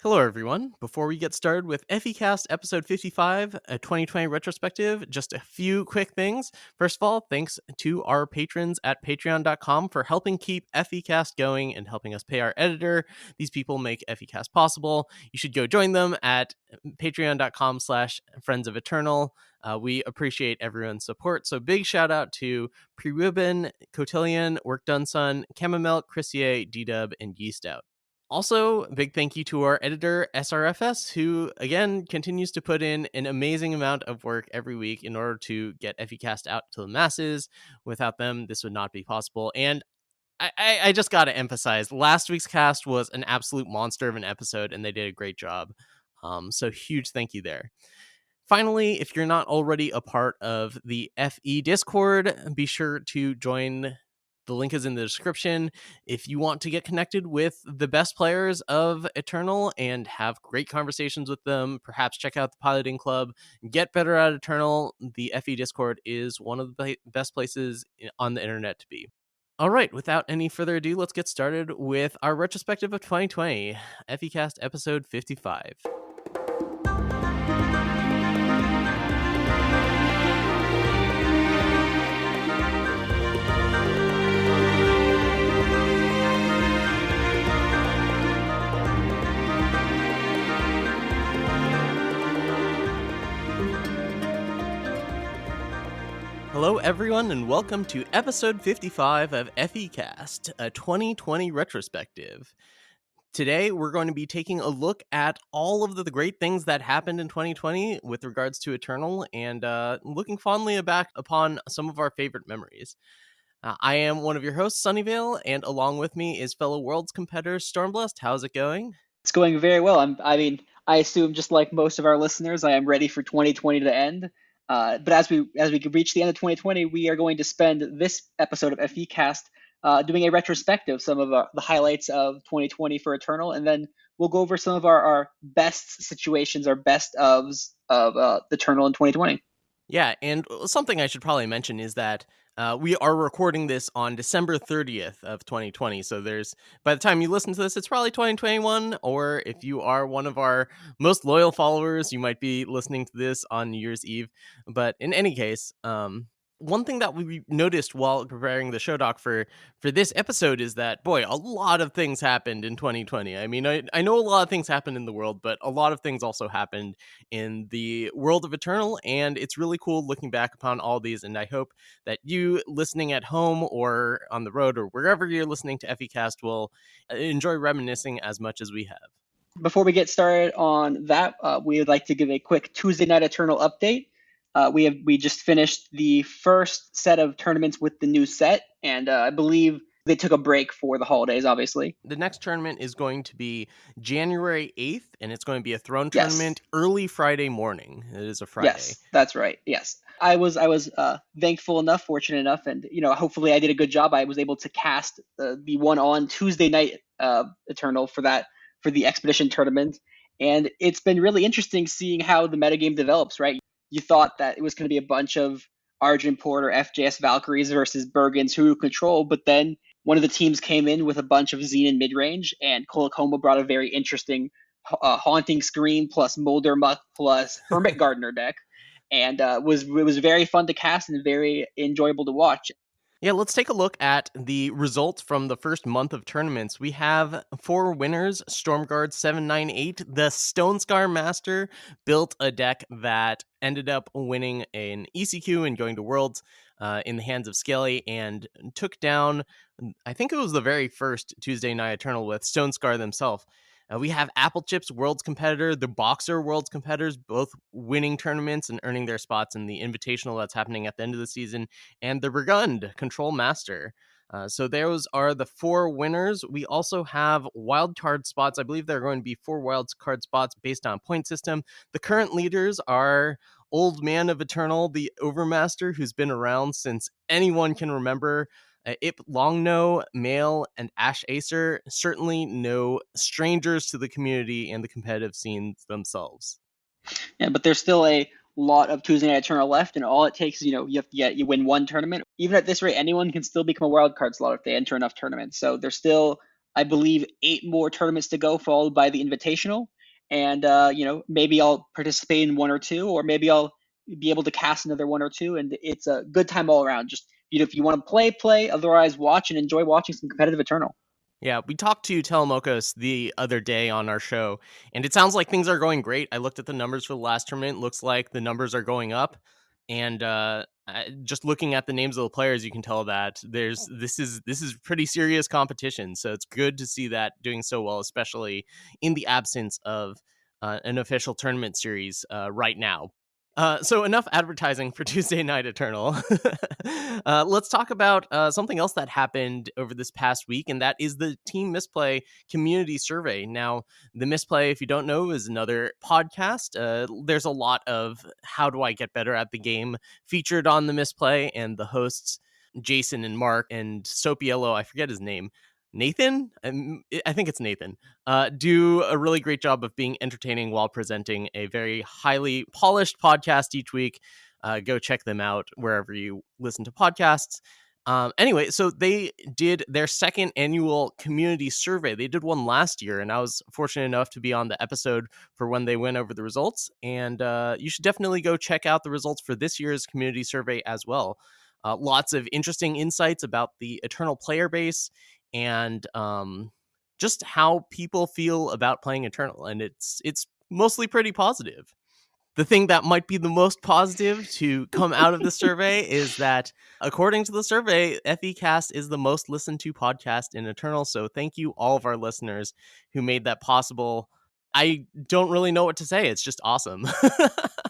Hello, everyone. Before we get started with FECast episode 55, a 2020 retrospective, just a few quick things. First of all, thanks to our patrons at patreon.com for helping keep FECast going and helping us pay our editor. These people make FECast possible. You should go join them at patreon.com/friends of eternal. We appreciate everyone's support. So big shout out to Pre-Ribbon, Cotillion, Work Done Son, Chamomile, Chrissier, D-Dub, and Yeast Out. Also, big thank you to our editor, SRFS, who, again, continues to put in an amazing amount of work every week in order to get FECast out to the masses. Without them, this would not be possible. And I just got to emphasize, last week's cast was an absolute monster of an episode, and they did a great job. So huge thank you there. Finally, if you're not already a part of the FE Discord, be sure to join. The link is in the description. If you want to get connected with the best players of Eternal and have great conversations with them, perhaps check out the Piloting Club, get better at Eternal, the FE Discord is one of the best places on the internet to be. All right, without any further ado, let's get started with our retrospective of 2020, FEcast episode 55. Hello, everyone, and welcome to episode 55 of FEcast, a 2020 retrospective. Today, we're going to be taking a look at all of the great things that happened in 2020 with regards to Eternal and looking fondly back upon some of our favorite memories. I am one of your hosts, Sunyveil, and along with me is fellow Worlds competitor Stormblessed. How's it going? It's going very well. I assume just like most of our listeners, I am ready for 2020 to end. But as we reach the end of 2020, we are going to spend this episode of FEcast doing a retrospective, some of the highlights of 2020 for Eternal, and then we'll go over some of our best situations, our best ofs of Eternal in 2020. Yeah, and something I should probably mention is that we are recording this on December 30th of 2020. So by the time you listen to this, it's probably 2021. Or if you are one of our most loyal followers, you might be listening to this on New Year's Eve. But in any case, one thing that we noticed while preparing the show doc for this episode is that, boy, a lot of things happened in 2020. I mean, I know a lot of things happened in the world, but a lot of things also happened in the world of Eternal, and it's really cool looking back upon all these, and I hope that you listening at home or on the road or wherever you're listening to FEcast will enjoy reminiscing as much as we have. Before we get started on that, we would like to give a quick Tuesday Night Eternal update. We just finished the first set of tournaments with the new set, and I believe they took a break for the holidays, obviously. The next tournament is going to be January 8th, and it's going to be a throne tournament early Friday morning. It is a Friday. Yes, that's right. Yes. I was thankful enough, fortunate enough, and hopefully I did a good job. I was able to cast the one on Tuesday Night Eternal for the Expedition tournament, and it's been really interesting seeing how the metagame develops, right? You thought that it was going to be a bunch of Argenport or FJS Valkyries versus Bergen's Huru Control, but then one of the teams came in with a bunch of Xenon mid-range, and Kolokoma brought a very interesting Haunting Scream plus Molder Muck plus Hermit Gardener deck, and it was very fun to cast and very enjoyable to watch. Yeah, let's take a look at the results from the first month of tournaments. We have 4 winners. Stormguard 798. The Stonescar Master built a deck that ended up winning an ECQ and going to Worlds in the hands of Skelly and took down, I think it was the very first Tuesday Night Eternal with Stonescar themselves. We have Apple Chips Worlds competitor, TheBoxer Worlds competitors, both winning tournaments and earning their spots in the Invitational that's happening at the end of the season, and the Burgund Control Master. So those are the 4 winners. We also have wildcard spots. I believe there are going to be 4 wildcard spots based on point system. The current leaders are Old Man of Eternal, the Overmaster, who's been around since anyone can remember. Ip Longno, Male, and Ash Acer, certainly no strangers to the community and the competitive scenes themselves. Yeah, but there's still a lot of Tuesday Night Eternal left, and all it takes is, you win one tournament. Even at this rate, anyone can still become a wildcard slot if they enter enough tournaments. So there's still, I believe, 8 more tournaments to go, followed by the Invitational. and maybe I'll participate in one or two, or maybe I'll be able to cast another one or two, and it's a good time all around. Just if you want to play, otherwise watch and enjoy watching some competitive Eternal. Yeah, we talked to Telemokos the other day on our show, and it sounds like things are going great. I looked at the numbers for the last tournament. Looks like the numbers are going up, and just looking at the names of the players, you can tell that this is pretty serious competition. So it's good to see that doing so well, especially in the absence of an official tournament series right now. So enough advertising for Tuesday Night Eternal. Let's talk about something else that happened over this past week, and that is the Team Misplay community survey. Now, the Misplay, if you don't know, is another podcast. There's a lot of how do I get better at the game featured on the Misplay, and the hosts, Jason and Mark and Sopiello, I forget his name, Nathan? I think it's Nathan. Do a really great job of being entertaining while presenting a very highly polished podcast each week. Go check them out wherever you listen to podcasts. Anyway, so they did their second annual community survey. They did one last year, and I was fortunate enough to be on the episode for when they went over the results. And you should definitely go check out the results for this year's community survey as well. Lots of interesting insights about the Eternal player base and just how people feel about playing Eternal, and it's mostly pretty positive. The thing that might be the most positive to come out of the survey is that, according to the survey, FECast is the most listened to podcast in Eternal. So thank you, all of our listeners who made that possible. I don't really know what to say. It's just awesome.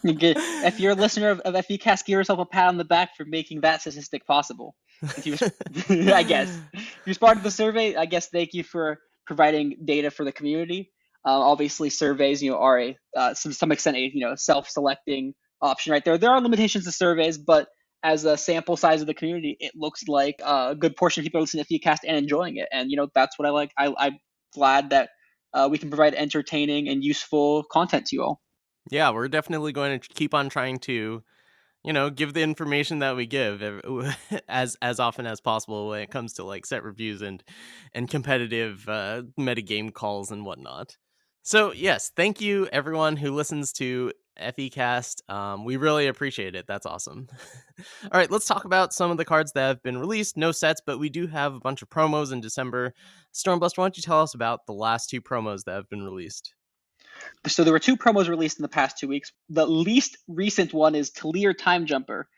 If you're a listener of FECast, give yourself a pat on the back for making that statistic possible. If you, I guess, if you're part of the survey, I guess thank you for providing data for the community. Obviously, surveys, are a some extent a self-selecting option, right? There are limitations to surveys, but as a sample size of the community, it looks like a good portion of people are listening to FECast and enjoying it, and that's what I like. I'm glad that we can provide entertaining and useful content to you all. Yeah, we're definitely going to keep on trying to, give the information that we give as often as possible when it comes to like set reviews and competitive metagame calls and whatnot. So yes, thank you everyone who listens to FECast. We really appreciate it. That's awesome. All right, let's talk about some of the cards that have been released. No sets, but we do have a bunch of promos in December. Stormblessed, why don't you tell us about the last two promos that have been released? So there were two promos released in the past 2 weeks. The least recent one is Talir Time Jumper,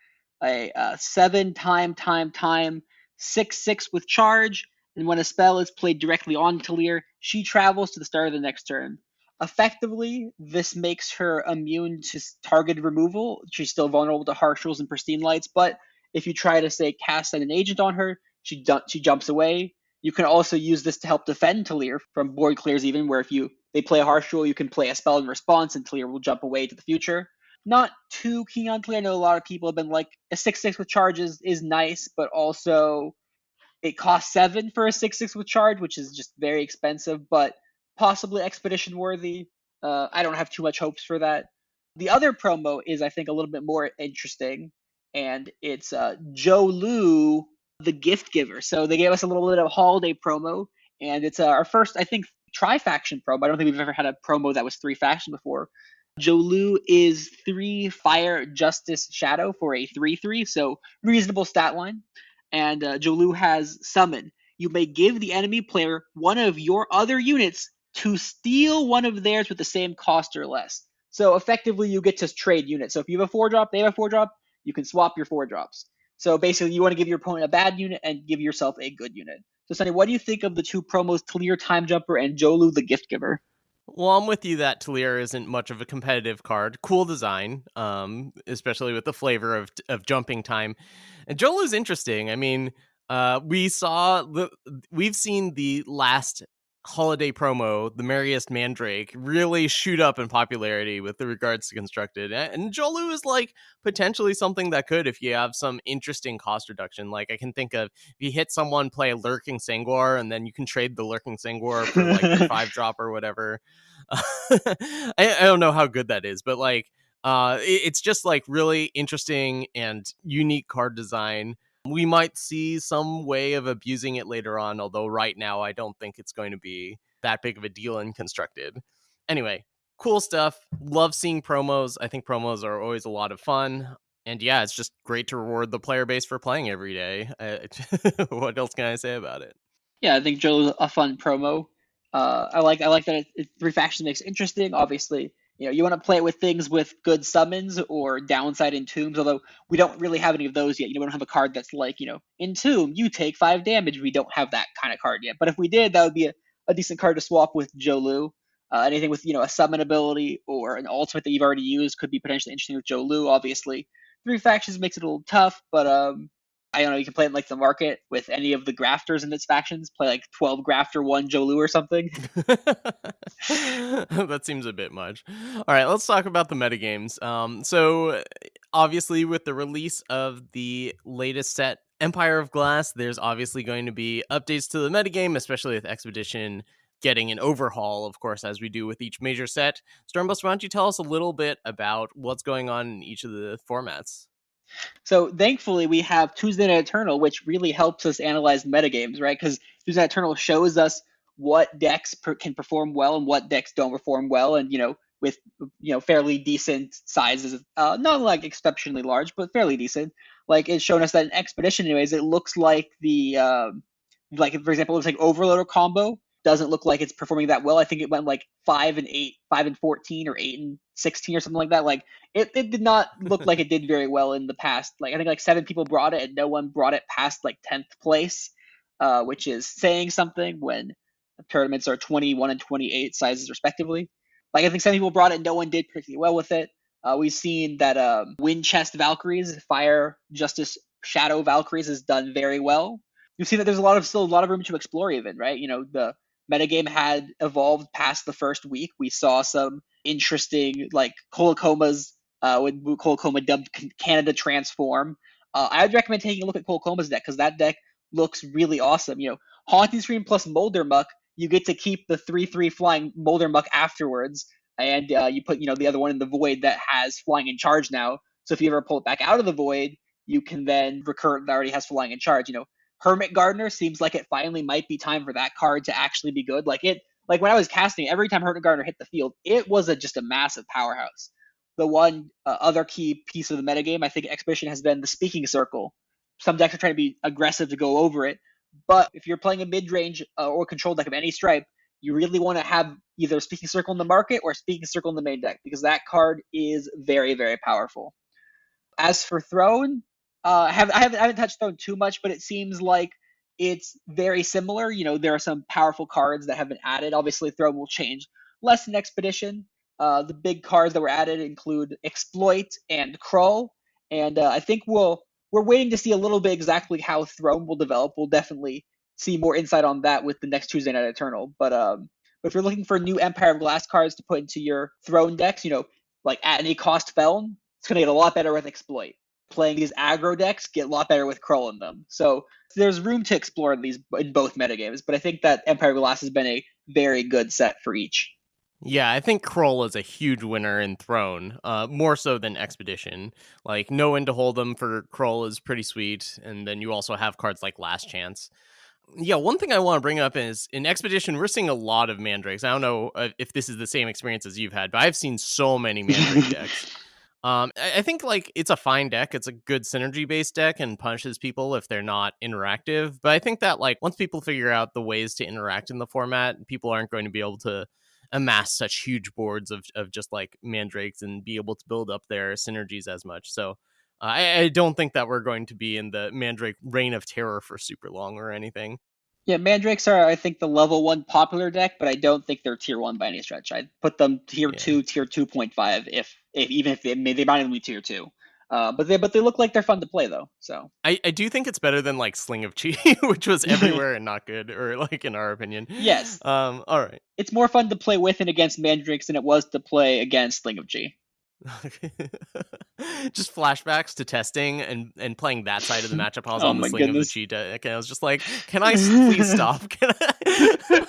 a 7 time 6/6 with charge, and when a spell is played directly on Talir, she travels to the start of the next turn. Effectively, this makes her immune to targeted removal. She's still vulnerable to Harshals and Pristine Lights, but if you try to, say, cast an agent on her, she jumps away. You can also use this to help defend Talir from board clears, even where if they play a harsh rule, you can play a spell in response, and Talir will jump away to the future. Not too keen on Talir. I know a lot of people have been like, a 6/6 with charges is nice, but also it costs 7 for a 6/6 with charge, which is just very expensive, but possibly expedition worthy. I don't have too much hopes for that. The other promo is, I think, a little bit more interesting, and it's Joe Lu, the gift giver. So they gave us a little bit of a holiday promo, and it's our first, I think, tri-faction promo. I don't think we've ever had a promo that was 3 faction before. Jolu is 3 Fire Justice Shadow for a 3/3, so reasonable stat line. And Jolu has Summon. You may give the enemy player one of your other units to steal one of theirs with the same cost or less. So effectively, you get to trade units. So if you have a 4-drop, they have a 4-drop, you can swap your 4-drops. So basically, you want to give your opponent a bad unit and give yourself a good unit. So Sunny, what do you think of the two promos, Talir Time Jumper and Jolu the Gift Giver? Well, I'm with you that Talir isn't much of a competitive card. Cool design, especially with the flavor of jumping time. And Jolu's interesting. I mean, we've seen the last holiday promo, the Merriest Mandrake, really shoot up in popularity with the regards to constructed. And Jolu is like potentially something that could, if you have some interesting cost reduction. Like I can think of, if you hit someone, play a Lurking Sanguar, and then you can trade the Lurking Sanguar for like their 5-drop or whatever. I don't know how good that is, but like it's just like really interesting and unique card design. We might see some way of abusing it later on, although right now I don't think it's going to be that big of a deal in constructed. Anyway, Cool stuff. Love seeing promos. I think promos are always a lot of fun. And yeah, it's just great to reward the player base for playing every day. What else can I say about it? Yeah, I think Joe's a fun promo. I like that three factions makes it interesting. Obviously, you want to play it with things with good summons or downside entombs. Although we don't really have any of those yet. We don't have a card that's like entomb, you take 5 damage. We don't have that kind of card yet. But if we did, that would be a decent card to swap with Joe Lu. Anything with a summon ability or an ultimate that you've already used could be potentially interesting with Joe Lu. Obviously, three factions makes it a little tough, but I don't know, you can play it in like the market with any of the grafters in its factions, play like 12 grafter, 1 Jolu or something. That seems a bit much. All right, let's talk about the metagames. So obviously with the release of the latest set, Empire of Glass, there's obviously going to be updates to the metagame, especially with Expedition getting an overhaul, of course, as we do with each major set. Stormblessed, why don't you tell us a little bit about what's going on in each of the formats? So thankfully, we have Tuesday Night Eternal, which really helps us analyze metagames, right? Because Tuesday Night Eternal shows us what decks can perform well and what decks don't perform well, and with fairly decent sizes, not like exceptionally large, but fairly decent. Like it's shown us that in Expedition, anyways, it looks like like for example, it looks like Overloader combo doesn't look like it's performing that well. I think it went like 5-8, 5-14, or 8-16 or something like that. Like it did not look like it did very well in the past. Like I think like 7 people brought it and no one brought it past like 10th place, which is saying something when tournaments are 21 and 28 sizes respectively. Like I think 7 people brought it and no one did particularly well with it. We've seen that Wind Chest Valkyries, Fire Justice Shadow Valkyries has done very well. You've seen that there's still a lot of room to explore even, right? The metagame had evolved past the first week. We saw some interesting like Colacomas when Colacoma dubbed Canada Transform. I'd recommend taking a look at Colacoma's deck because that deck looks really awesome. Haunting Scream plus Molder Muck, you get to keep the 3/3 flying Molder Muck afterwards, and you put the other one in the Void that has flying in charge now. So if you ever pull it back out of the Void, you can then recur that already has flying in charge. Hermit Gardener seems like it finally might be time for that card to actually be good. Like when I was casting, every time Hermit Gardener hit the field, it was just a massive powerhouse. The one other key piece of the metagame, I think Expedition has been the Speaking Circle. Some decks are trying to be aggressive to go over it, but if you're playing a mid-range or control deck of any stripe, you really want to have either Speaking Circle in the market or Speaking Circle in the main deck because that card is very, very powerful. As for Throne, I haven't touched Throne too much, but it seems like it's very similar. There are some powerful cards that have been added. Obviously, Throne will change less than Expedition. The big cards that were added include Exploit and Krull, and I think we're waiting to see a little bit exactly how Throne will develop. We'll definitely see more insight on that with the next Tuesday Night Eternal. But if you're looking for new Empire of Glass cards to put into your Throne decks, like at any cost Feln, it's going to get a lot better with Exploit. Playing these aggro decks get a lot better with Krull in them. So there's room to explore these in both metagames, but I think that Empire of Glass has been a very good set for each. Yeah, I think Kroll is a huge winner in Throne, more so than Expedition. Like, know when to hold them for Kroll is pretty sweet, and then you also have cards like Last Chance. Yeah, one thing I want to bring up is in Expedition, we're seeing a lot of Mandrakes. I don't know if this is the same experience as you've had, but I've seen so many Mandrake decks. I think like it's a fine deck. It's a good synergy based deck and punishes people if they're not interactive. But I think that like once people figure out the ways to interact in the format, people aren't going to be able to amass such huge boards of just like mandrakes and be able to build up their synergies as much. So I don't think that we're going to be in the Mandrake reign of terror for super long or anything. Yeah, Mandrakes are, I think, the level 1 popular deck, but I don't think they're tier 1 by any stretch. I'd put them tier Yeah. 2, tier 2.5, if even if they might even be tier 2. But they look like they're fun to play though. So I do think it's better than like Sling of Chi, which was everywhere and not good, or like in our opinion. yes, All right. it's more fun to play with and against Mandrakes than it was to play against Sling of G. Just flashbacks to testing and playing that side of the matchup. I was Oh on the my Sling of the goodness. Chi deck, and I was just like, "Can I please stop? Can I?"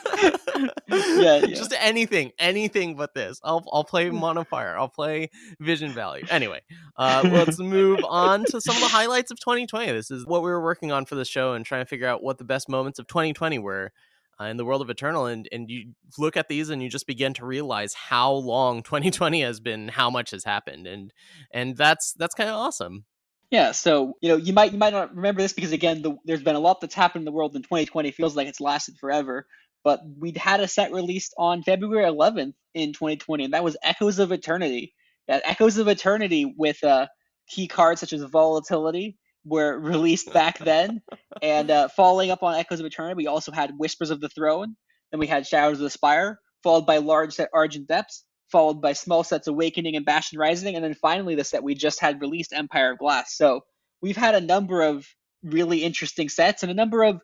Yeah, yeah. Just anything but this. I'll play Mono Fire. I'll play Vision Valley. Anyway, let's move on to some of the highlights of 2020. This is what we were working on for the show and trying to figure out what the best moments of 2020 were. in the world of Eternal, and you look at these and you just begin to realize how long 2020 has been, how much has happened, and that's kind of awesome. Yeah, so you might not remember this because again, there's been a lot that's happened in the world in 2020. It feels like it's lasted forever. But we'd had a set released on February 11th in 2020, and that was Echoes of Eternity. Yeah, Echoes of Eternity with key cards such as Volatility were released back then. And following up on Echoes of Eternity, we also had Whispers of the Throne. Then we had Shadows of the Spire, followed by large set Argent Depths, followed by small sets Awakening and Bastion Rising, and then finally the set we just had released, Empire of Glass. So we've had a number of really interesting sets and a number of,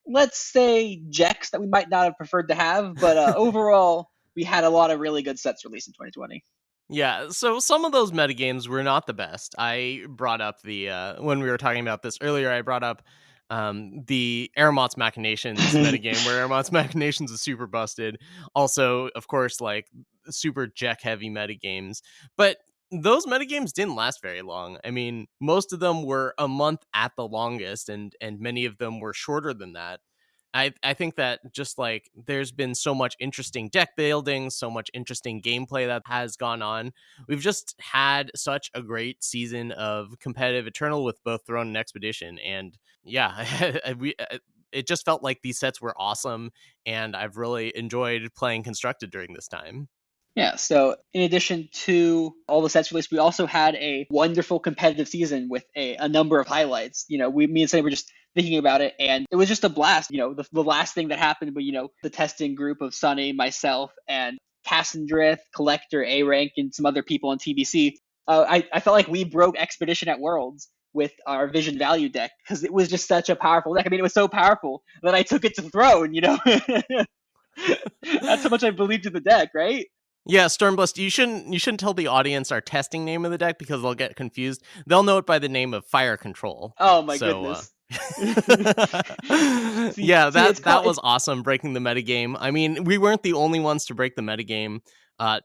let's say, jacks that we might not have preferred to have, but overall, we had a lot of really good sets released in 2020. Yeah, so some of those metagames were not the best. I brought up the when we were talking about this earlier, I brought up the Aramot's Machinations metagame, where Aramot's Machinations is super busted. Also, of course, like super Jack heavy metagames. But those metagames didn't last very long. I mean, most of them were a month at the longest, and many of them were shorter than that. I think that just like there's been so much interesting deck building, so much interesting gameplay that has gone on. We've just had such a great season of competitive Eternal with both Throne and Expedition, and yeah, it just felt like these sets were awesome, and I've really enjoyed playing Constructed during this time. Yeah, so in addition to all the sets released, we also had a wonderful competitive season with a number of highlights. Me and Sunny were just thinking about it, and it was just a blast. The last thing that happened, but the testing group of Sunny, myself, and Cassandrith, Collector, A Rank, and some other people on TBC. I felt like we broke Expedition at Worlds with our Vision Value deck because it was just such a powerful deck. I mean, it was so powerful that I took it to Throne. That's how much I believed in the deck, right? Yeah, Stormblessed, you shouldn't tell the audience our testing name of the deck because they'll get confused. They'll know it by the name of Fire Control. Oh my So goodness. yeah, It's that called was awesome breaking the metagame. I mean, we weren't the only ones to break the metagame. Uh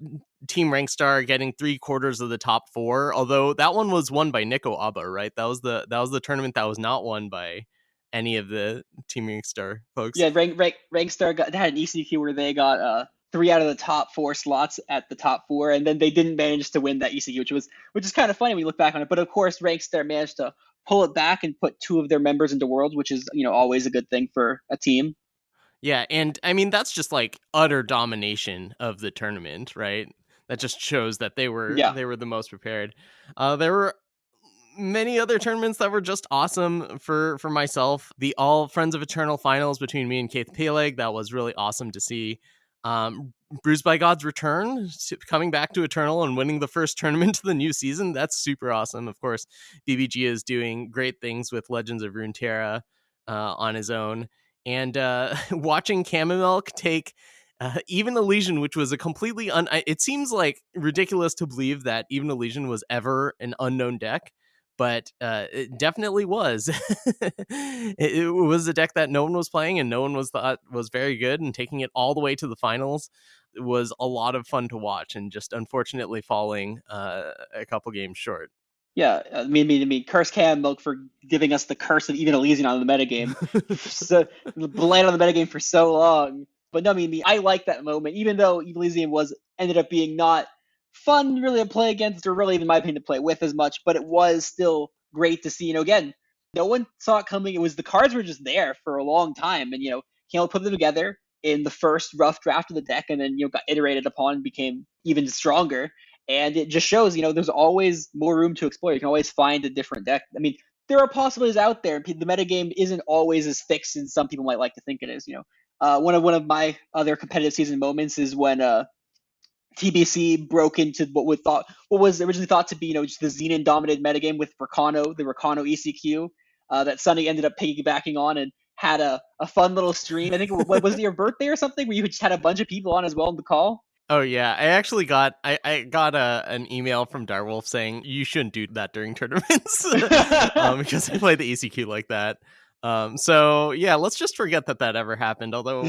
Team Rankstar getting 3/4 of the top 4, although that one was won by Nico Abba, right? That was the tournament that was not won by any of the Team Rankstar folks. yeah. Rankstar had an ECQ where they got 3 out of the top 4 slots at the top 4, and then they didn't manage to win that ECQ, which is kind of funny when you look back on it. But of course, Rankstar managed to pull it back and put 2 of their members into Worlds, which is always a good thing for a team. Yeah, and I mean that's just like utter domination of the tournament, right? That just shows that they were Yeah. they were the most prepared. There were many other tournaments that were just awesome for myself. The All Friends of Eternal finals between me and Keith Peleg, that was really awesome to see. Bruised by God's return, coming back to Eternal and winning the first tournament of the new season, that's super awesome. Of course, BBG is doing great things with Legends of Runeterra on his own. And watching Camomilk take Even Elysian, which was a completely it seems like ridiculous to believe that Even Elysian was ever an unknown deck, but it definitely was. It was a deck that no one was playing and no one was thought was very good, and taking it all the way to the finals was a lot of fun to watch, and just unfortunately falling a couple games short. Yeah, curse Cam Milk for giving us the curse of even Elysian on the metagame. So blind on the metagame for so long. But no, I like that moment, even though even Elysian ended up being not fun really to play against, or really, in my opinion, to play with as much. But it was still great to see. Again, no one saw it coming. It was the cards were just there for a long time, and Cam put them together in the first rough draft of the deck, and then got iterated upon and became even stronger. And it just shows, there's always more room to explore. You can always find a different deck. There are possibilities out there. The metagame isn't always as fixed as some people might like to think it is. One of my other competitive season moments is when TBC broke into what was originally thought to be, just the Xenon dominated metagame with the Rakano ECQ that Sunny ended up piggybacking on and had a fun little stream. I think was it your birthday or something where you just had a bunch of people on as well in the call? Oh yeah, I actually got an email from Darwolf saying you shouldn't do that during tournaments because I play the ECQ like that. So yeah, let's just forget that ever happened. Although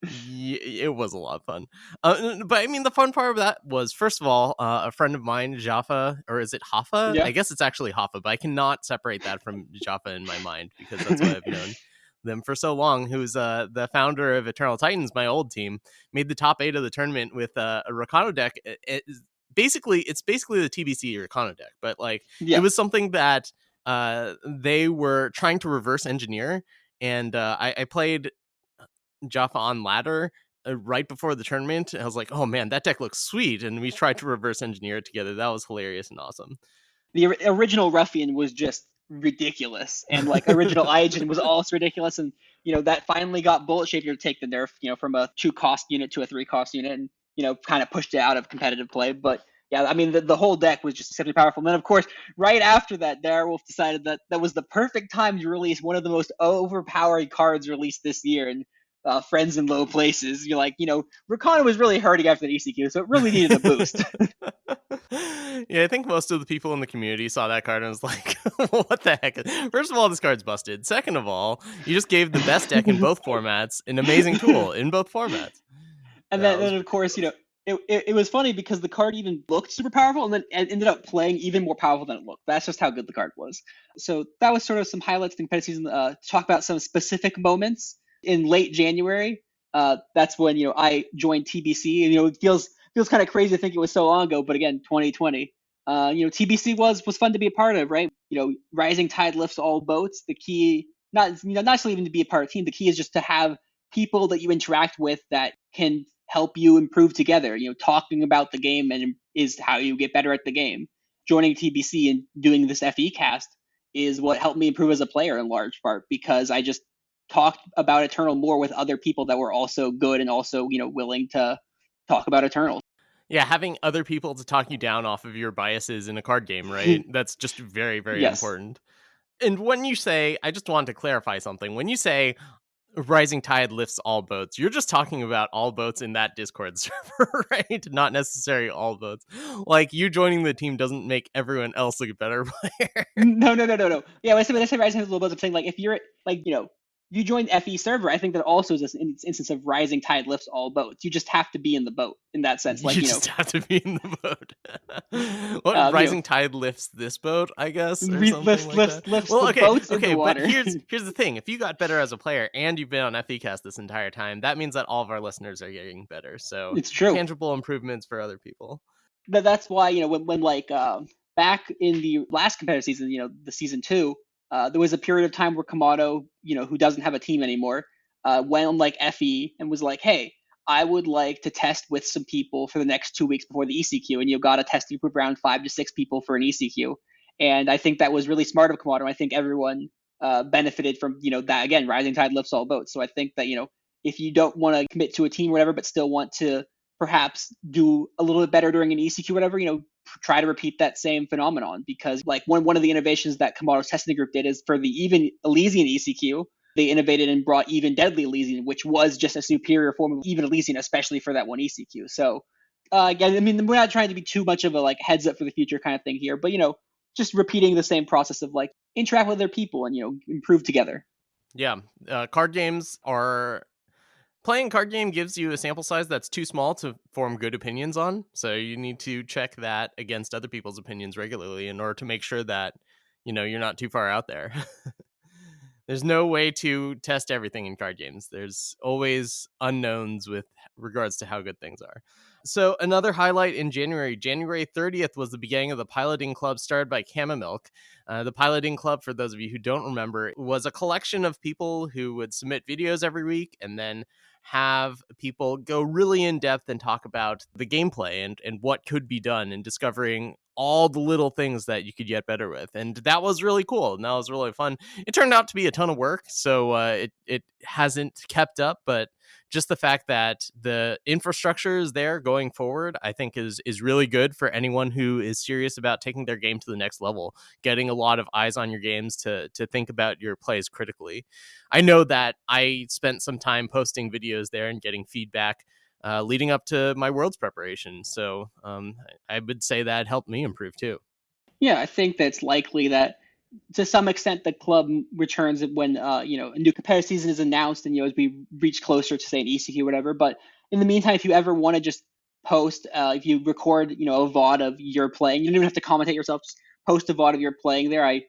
it was a lot of fun. But I mean, the fun part of that was, first of all, a friend of mine, Jaffa, or is it Hoffa? Yeah. I guess it's actually Hoffa, but I cannot separate that from Jaffa in my mind because that's what I've known. them for so long, who's the founder of Eternal Titans, my old team, made the top 8 of the tournament with a Rakano deck. It's basically the TBC Rakano deck, but like it Yeah. was something that they were trying to reverse engineer, and I played Jaffa on ladder right before the tournament. I was like, oh man, that deck looks sweet, and we tried to reverse engineer it together. That was hilarious and awesome. The original Ruffian was just ridiculous, and like original Aijin was also ridiculous, and that finally got Bullet Shaper to take the nerf, from a 2-cost unit to a 3-cost unit, and kind of pushed it out of competitive play. But yeah, I mean the whole deck was just exceptionally powerful. And then of course, right after that, Direwolf decided that that was the perfect time to release one of the most overpowered cards released this year, and Friends in Low Places. You're like, Rakana was really hurting after the ECQ, so it really needed a boost. Yeah, I think most of the people in the community saw that card and was like, what the heck? First of all, this card's busted. Second of all, you just gave the best deck in both formats an amazing tool in both formats. And then of course, it was funny because the card even looked super powerful, and then it ended up playing even more powerful than it looked. That's just how good the card was. So that was sort of some highlights in the competitive season. To talk about some specific moments in late January. That's when I joined TBC, and it feels kind of crazy to think it was so long ago. But again, 2020. TBC was fun to be a part of, right? Rising tide lifts all boats. The key, not necessarily even to be a part of a team. The key is just to have people that you interact with that can help you improve together. Talking about the game and is how you get better at the game. Joining TBC and doing this FEcast is what helped me improve as a player in large part, because I just talked about Eternal more with other people that were also good and also willing to talk about Eternal. Yeah, having other people to talk you down off of your biases in a card game, right? That's just very, very Yes. important. And when you say, I just wanted to clarify something. When you say rising tide lifts all boats, you're just talking about all boats in that Discord server, right? Not necessarily all boats. Like, you joining the team doesn't make everyone else a better player. No. Yeah, when I say rising tide lifts all boats, I'm saying like if you're like you join FE server, I think that also is an instance of rising tide lifts all boats. You just have to be in the boat in that sense. Like You just have to be in the boat. What, rising tide lifts this boat, I guess, or something like that. lifts Well, the boats in the water. But here's the thing: if you got better as a player and you've been on FEcast this entire time, that means that all of our listeners are getting better. So It's true. Tangible improvements for other people. That's why when like back in the last competitive season, the season 2, there was a period of time where Kamado, who doesn't have a team anymore, went on like FE and was like, hey, I would like to test with some people for the next 2 weeks before the ECQ, and you got a testing group around 5 to 6 people for an ECQ. And I think that was really smart of Kamado. I think everyone benefited from that. Again, rising tide lifts all boats. So I think that if you don't want to commit to a team or whatever, but still want to perhaps do a little bit better during an ECQ or whatever, try to repeat that same phenomenon. Because like one of the innovations that Kamado's testing group did is for the even Elysian ECQ, they innovated and brought even Deadly Elysian, which was just a superior form of even Elysian, especially for that one ECQ. So again, I mean, we're not trying to be too much of a like heads up for the future kind of thing here, but just repeating the same process of like interact with other people and improve together. Yeah, card games are playing card game gives you a sample size that's too small to form good opinions on. So you need to check that against other people's opinions regularly in order to make sure that, you're not too far out there. There's no way to test everything in card games. There's always unknowns with regards to how good things are. So another highlight in January 30th, was the beginning of the Piloting Club started by Camomilk. The Piloting Club, for those of you who don't remember, was a collection of people who would submit videos every week and then have people go really in depth and talk about the gameplay and what could be done, and discovering all the little things that you could get better with. And that was really cool. And that was really fun. It turned out to be a ton of work, so it hasn't kept up, but just the fact that the infrastructure is there going forward, I think is really good for anyone who is serious about taking their game to the next level, getting a lot of eyes on your games to think about your plays critically. I know that I spent some time posting videos there and getting feedback leading up to my Worlds preparation. So I would say that helped me improve too. Yeah, I think that's likely that to some extent the club returns when a new competitive season is announced, and as we reach closer to say an ECQ or whatever. But in the meantime, if you ever want to just post, if you record a VOD of your playing, you don't even have to commentate yourself, just post a VOD of your playing there. I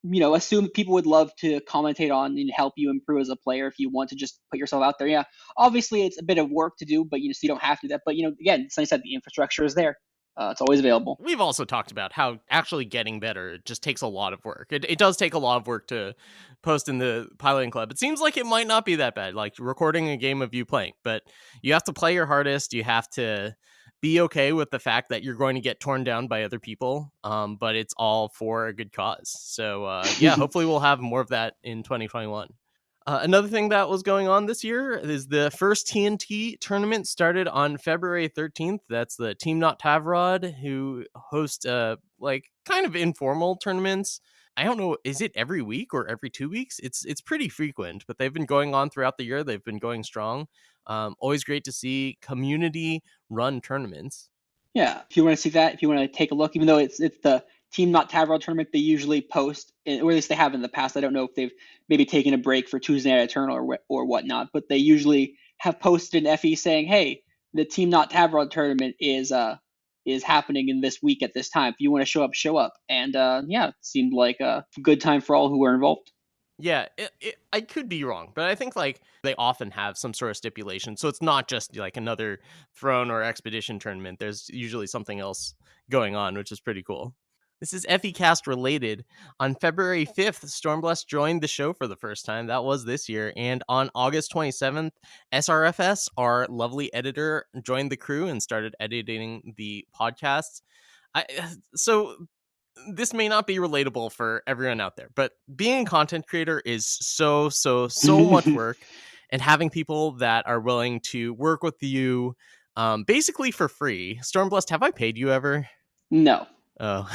assume people would love to commentate on and help you improve as a player if you want to just put yourself out there. Yeah, obviously it's a bit of work to do, but so you don't have to do that. But again, as I said, the infrastructure is there. It's always available. We've also talked about how actually getting better just takes a lot of work. It does take a lot of work to post in the piloting club. It seems like it might not be that bad, like recording a game of you playing, but you have to play your hardest. You have to be okay with the fact that you're going to get torn down by other people, but it's all for a good cause. So yeah, hopefully we'll have more of that in 2021. Another thing that was going on this year is the first TNT tournament started on February 13th. That's the Team Not Tavrod, who host like kind of informal tournaments. I don't know, is it every week or every 2 weeks? It's pretty frequent, but they've been going on throughout the year. They've been going strong. Always great to see community run tournaments. Yeah, if you want to see that, if you want to take a look, even though it's the Team Not Tavrod tournament, they usually post, or at least they have in the past. I don't know if they've maybe taken a break for Tuesday Night Eternal or whatnot, but they usually have posted an FE saying, "Hey, the Team Not Tavrod tournament is happening in this week at this time. If you want to show up, show up." And yeah, it seemed like a good time for all who were involved. Yeah, I could be wrong, but I think like they often have some sort of stipulation, so it's not just like another throne or expedition tournament. There's usually something else going on, which is pretty cool. This is FECast related. On February 5th, Stormblessed joined the show for the first time. That was this year. And on August 27th, SRFS, our lovely editor, joined the crew and started editing the podcasts. So this may not be relatable for everyone out there, but being a content creator is so much work, and having people that are willing to work with you basically for free. Stormblessed, have I paid you ever? No. Oh.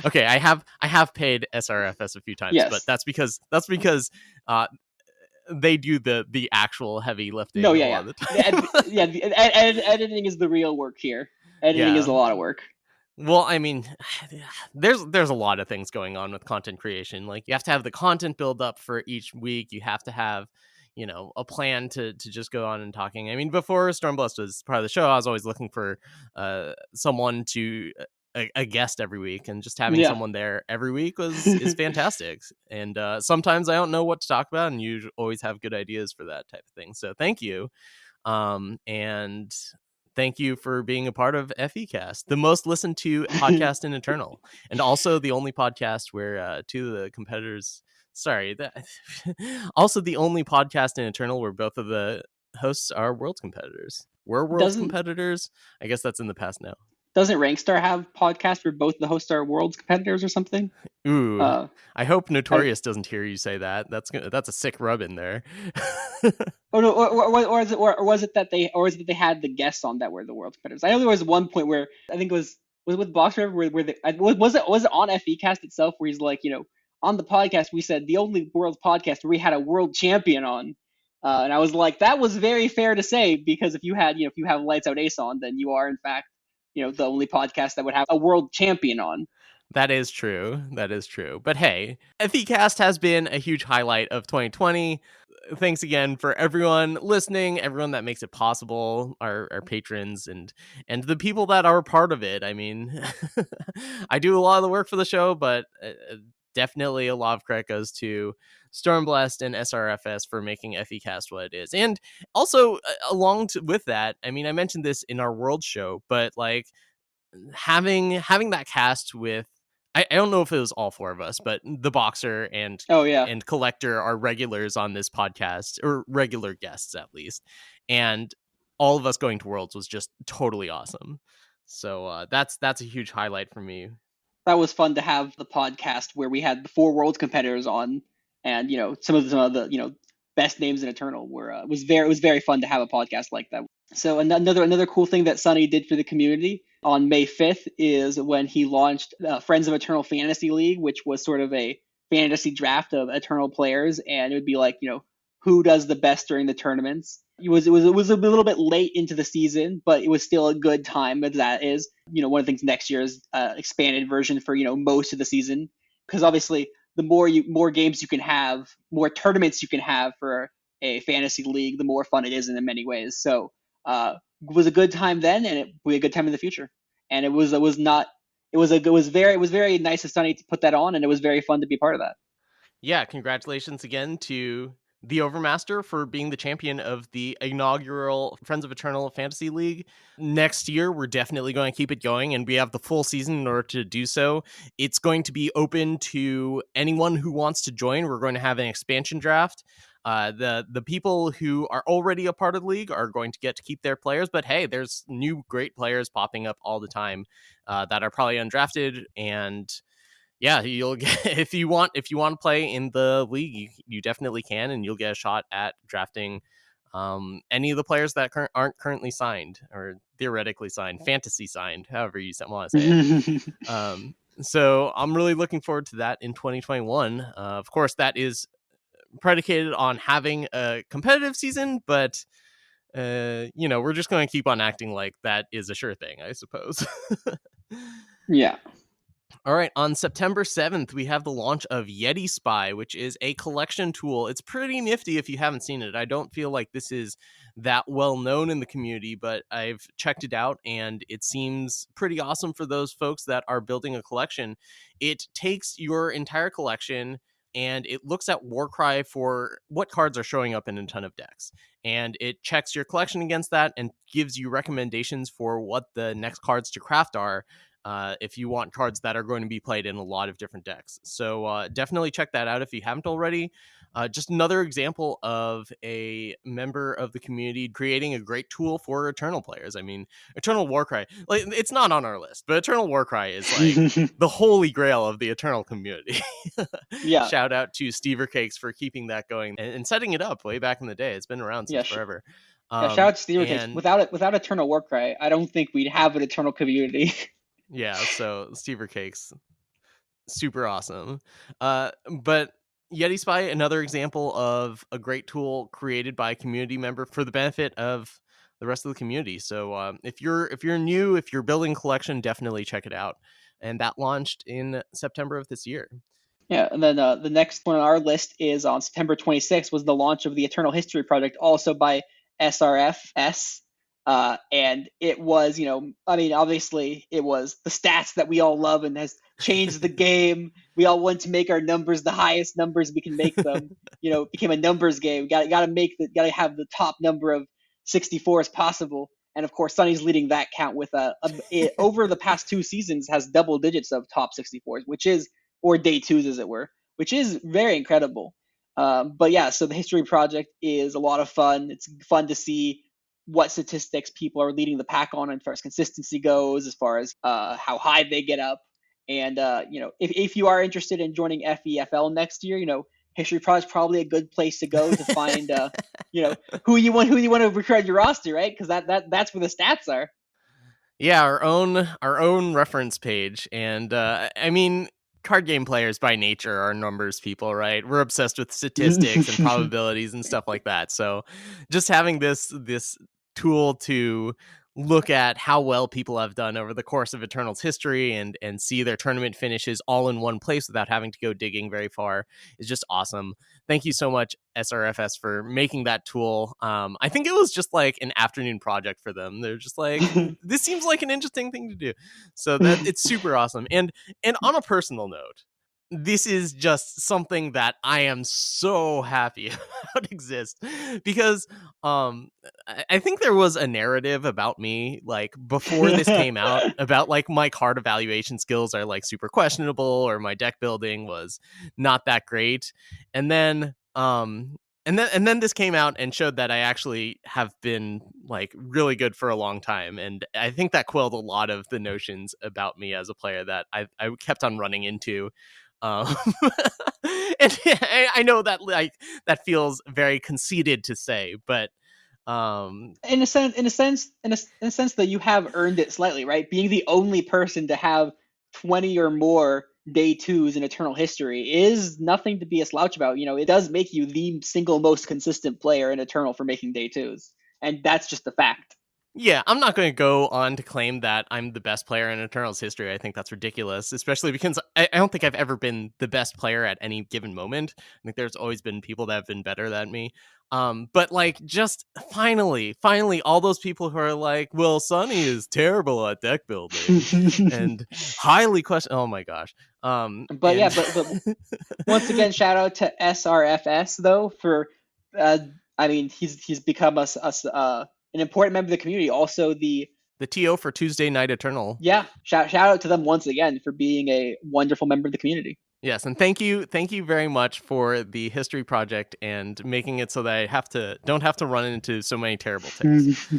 Okay, I have paid SRFS a few times, but Yes. that's because they do the actual heavy lifting No. a Yeah. lot of the Yeah. time. Editing is the real work here. Editing is Yeah. a lot of work. Well, I mean, there's a lot of things going on with content creation. Like you have to have the content build up for each week. You have to have, a plan to just go on and talking. I mean, before Stormblessed was part of the show, I was always looking for someone to a guest every week, and just having Yeah. someone there every week is fantastic. And sometimes I don't know what to talk about, and you always have good ideas for that type of thing. So thank you. And thank you for being a part of FECast, the most listened to podcast in Eternal, and also the only podcast where two of the competitors. Sorry, also the only podcast in Eternal where both of the hosts are Worlds competitors. We're Worlds Doesn't competitors. I guess that's in the past now. doesn't Rankstar have podcasts where both the hosts are Worlds competitors or something? Ooh, I hope I, Notorious doesn't hear you say that. That's a sick rub in there. oh no, or is it that they had the guests on that were the Worlds competitors? I know there was one point where I think it was with Boxer where was it on FEcast itself where he's like, on the podcast we said the only Worlds podcast where we had a world champion on. And I was like, that was very fair to say, because if you have Lights Out Ace on, then you are in fact, the only podcast that would have a world champion on. That is true. That is true. But hey, FECast has been a huge highlight of 2020. Thanks again for everyone listening, everyone that makes it possible, our patrons and the people that are part of it. I mean, I do a lot of the work for the show, but definitely a lot of credit goes to Stormblessed and SRFS for making FECast what it is. And also with that, I mean, I mentioned this in our world show, but like having that cast with I don't know if it was all four of us, but TheBoxer Oh yeah, and Collector are regulars on this podcast, or regular guests at least, and all of us going to Worlds was just totally awesome. So that's a huge highlight for me. that was fun to have the podcast where we had the four Worlds competitors on, and some of the best names in Eternal were it was very fun to have a podcast like that. So another cool thing that Sunny did for the community on May 5th is when he launched Friends of Eternal Fantasy League, which was sort of a fantasy draft of Eternal players, and it would be like, who does the best during the tournaments. It was a little bit late into the season, but it was still a good time. As that is, one of the things next year is expanded version for most of the season, because obviously the more games you can have, more tournaments you can have for a fantasy league, the more fun it is in many ways. So it was a good time then, and it will be a good time in the future. And it was not it was very nice of Sunny to put that on, and it was very fun to be part of that. Yeah, congratulations again to the Overmaster for being the champion of the inaugural Friends of Eternal Fantasy League. Next year, we're definitely going to keep it going, and we have the full season in order to do so. It's going to be open to anyone who wants to join. We're going to have an expansion draft. The people who are already a part of the league are going to get to keep their players, but hey, there's new great players popping up all the time that are probably undrafted, and yeah, you'll get if you want to play in the league, you definitely can, and you'll get a shot at drafting any of the players that aren't currently signed or theoretically signed, fantasy signed, however you want to say it. So I'm really looking forward to that in 2021. Of course, that is predicated on having a competitive season, but we're just going to keep on acting like that is a sure thing, I suppose. Yeah. All right, on September 7th, we have the launch of Yeti Spy, which is a collection tool. It's pretty nifty if you haven't seen it. I don't feel like this is that well known in the community, but I've checked it out and it seems pretty awesome for those folks that are building a collection. It takes your entire collection and it looks at Warcry for what cards are showing up in a ton of decks. And it checks your collection against that and gives you recommendations for what the next cards to craft are. If you want cards that are going to be played in a lot of different decks. So definitely check that out if you haven't already. Just another example of a member of the community creating a great tool for Eternal players. I mean, Eternal Warcry, like it's not on our list, but Eternal Warcry is like the holy grail of the Eternal community. Yeah. Shout out to Stever Cakes for keeping that going and setting it up way back in the day. It's been around Yeah. since forever. Shout out to Steer Cakes. And Without Eternal Warcry, I don't think we'd have an Eternal community. yeah, so Stever Cakes, super awesome. But Yeti Spy, another example of a great tool created by a community member for the benefit of the rest of the community. So if you're new, if you're building a collection, definitely check it out. And that launched in September of this year. Yeah, and then the next one on our list is on September 26th was the launch of the Eternal History Project, also by SRFS. And it was, I mean, obviously it was the stats that we all love and has changed the game. We all want to make our numbers the highest numbers we can make them. It became a numbers game. Got to have the top number of 64 as possible. And of course, Sunny's leading that count with over the past 2 seasons has double digits of top 64s, which is or day twos as it were, which is very incredible. But yeah, so the History Project is a lot of fun. It's fun to see what statistics people are leading the pack on as far as consistency goes, as far as how high they get up. And if you are interested in joining FEFL next year, History Project is probably a good place to go to find who you want to recruit your roster, right? Because that's where the stats are. Yeah, our own reference page, and I mean, card game players by nature are numbers people, right? We're obsessed with statistics and probabilities and stuff like that. So just having this tool to look at how well people have done over the course of Eternal's history and see their tournament finishes all in one place without having to go digging very far is just awesome. Thank you so much, SRFS, for making that tool. I think it was just like an afternoon project for them. They're just like, this seems like an interesting thing to do. So that it's super awesome. And on a personal note, this is just something that I am so happy about exists because I think there was a narrative about me like before this came out about like my card evaluation skills are like super questionable or my deck building was not that great. And then and then this came out and showed that I actually have been like really good for a long time. And I think that quelled a lot of the notions about me as a player that I kept on running into. Um, and I know that like that feels very conceited to say, but in a sense that you have earned it slightly, right? Being the only person to have 20 or more day twos in Eternal history is nothing to be a slouch about. It does make you the single most consistent player in Eternal for making day twos, and that's just the fact. Yeah, I'm not going to go on to claim that I'm the best player in Eternals history. I think that's ridiculous, especially because I don't think I've ever been the best player at any given moment. I think there's always been people that have been better than me. But like, just finally, all those people who are like, well, Sunny is terrible at deck building and highly question. Oh my gosh. But yeah, And but once again, shout out to SRFS though for, uh, I mean, he's become an important member of the community. Also, the TO for Tuesday Night Eternal. yeah, shout out to them once again for being a wonderful member of the community. Yes, and thank you very much for the history project and making it so that I don't have to run into so many terrible takes.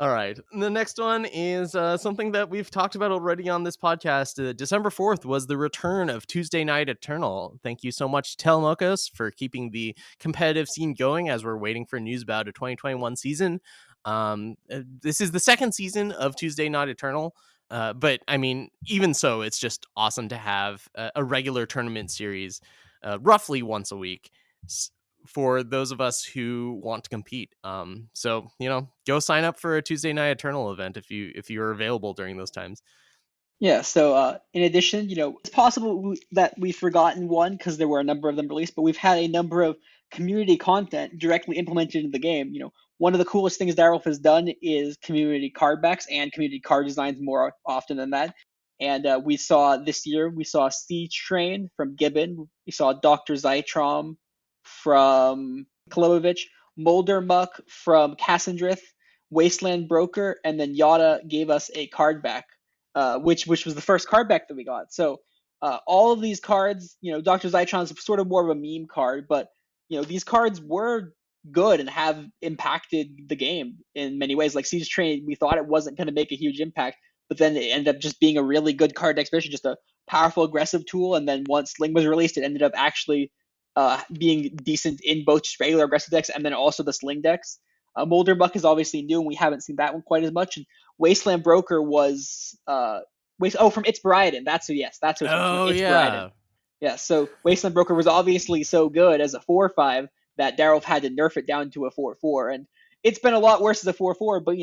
All right, the next one is something that we've talked about already on this podcast. December 4th was the return of Tuesday Night Eternal. Thank you so much, Telmokos, for keeping the competitive scene going as we're waiting for news about a 2021 season. This is the second season of Tuesday Night Eternal. But I mean, even so, it's just awesome to have a regular tournament series roughly once a week for those of us who want to compete. So go sign up for a Tuesday Night Eternal event if you're available during those times. Yeah, so in addition, it's possible that we've forgotten one because there were a number of them released, but we've had a number of community content directly implemented in the game. One of the coolest things Darylf has done is community card backs and community card designs more often than that. And we saw this year, we saw Siege Train from Gibbon, we saw Dr. Zytrom from Klobovich, Molder Muck from Cassandrith, Wasteland Broker, and then Yada gave us a card back, which was the first card back that we got. So all of these cards, Dr. Zytron is sort of more of a meme card, but these cards were good and have impacted the game in many ways. Like Siege Train, we thought it wasn't going to make a huge impact, but then it ended up just being a really good card expedition, just a powerful aggressive tool. And then once Sling was released, it ended up actually being decent in both just regular aggressive decks and then also the Sling decks. Molder Buck is obviously new, and we haven't seen that one quite as much. And Wasteland Broker was from It's Bryden. That's who it's from It's Bryden. Yeah. Yeah, so Wasteland Broker was obviously so good as a 4/5 that Darylf had to nerf it down to a 4/4, and it's been a lot worse as a 4/4. But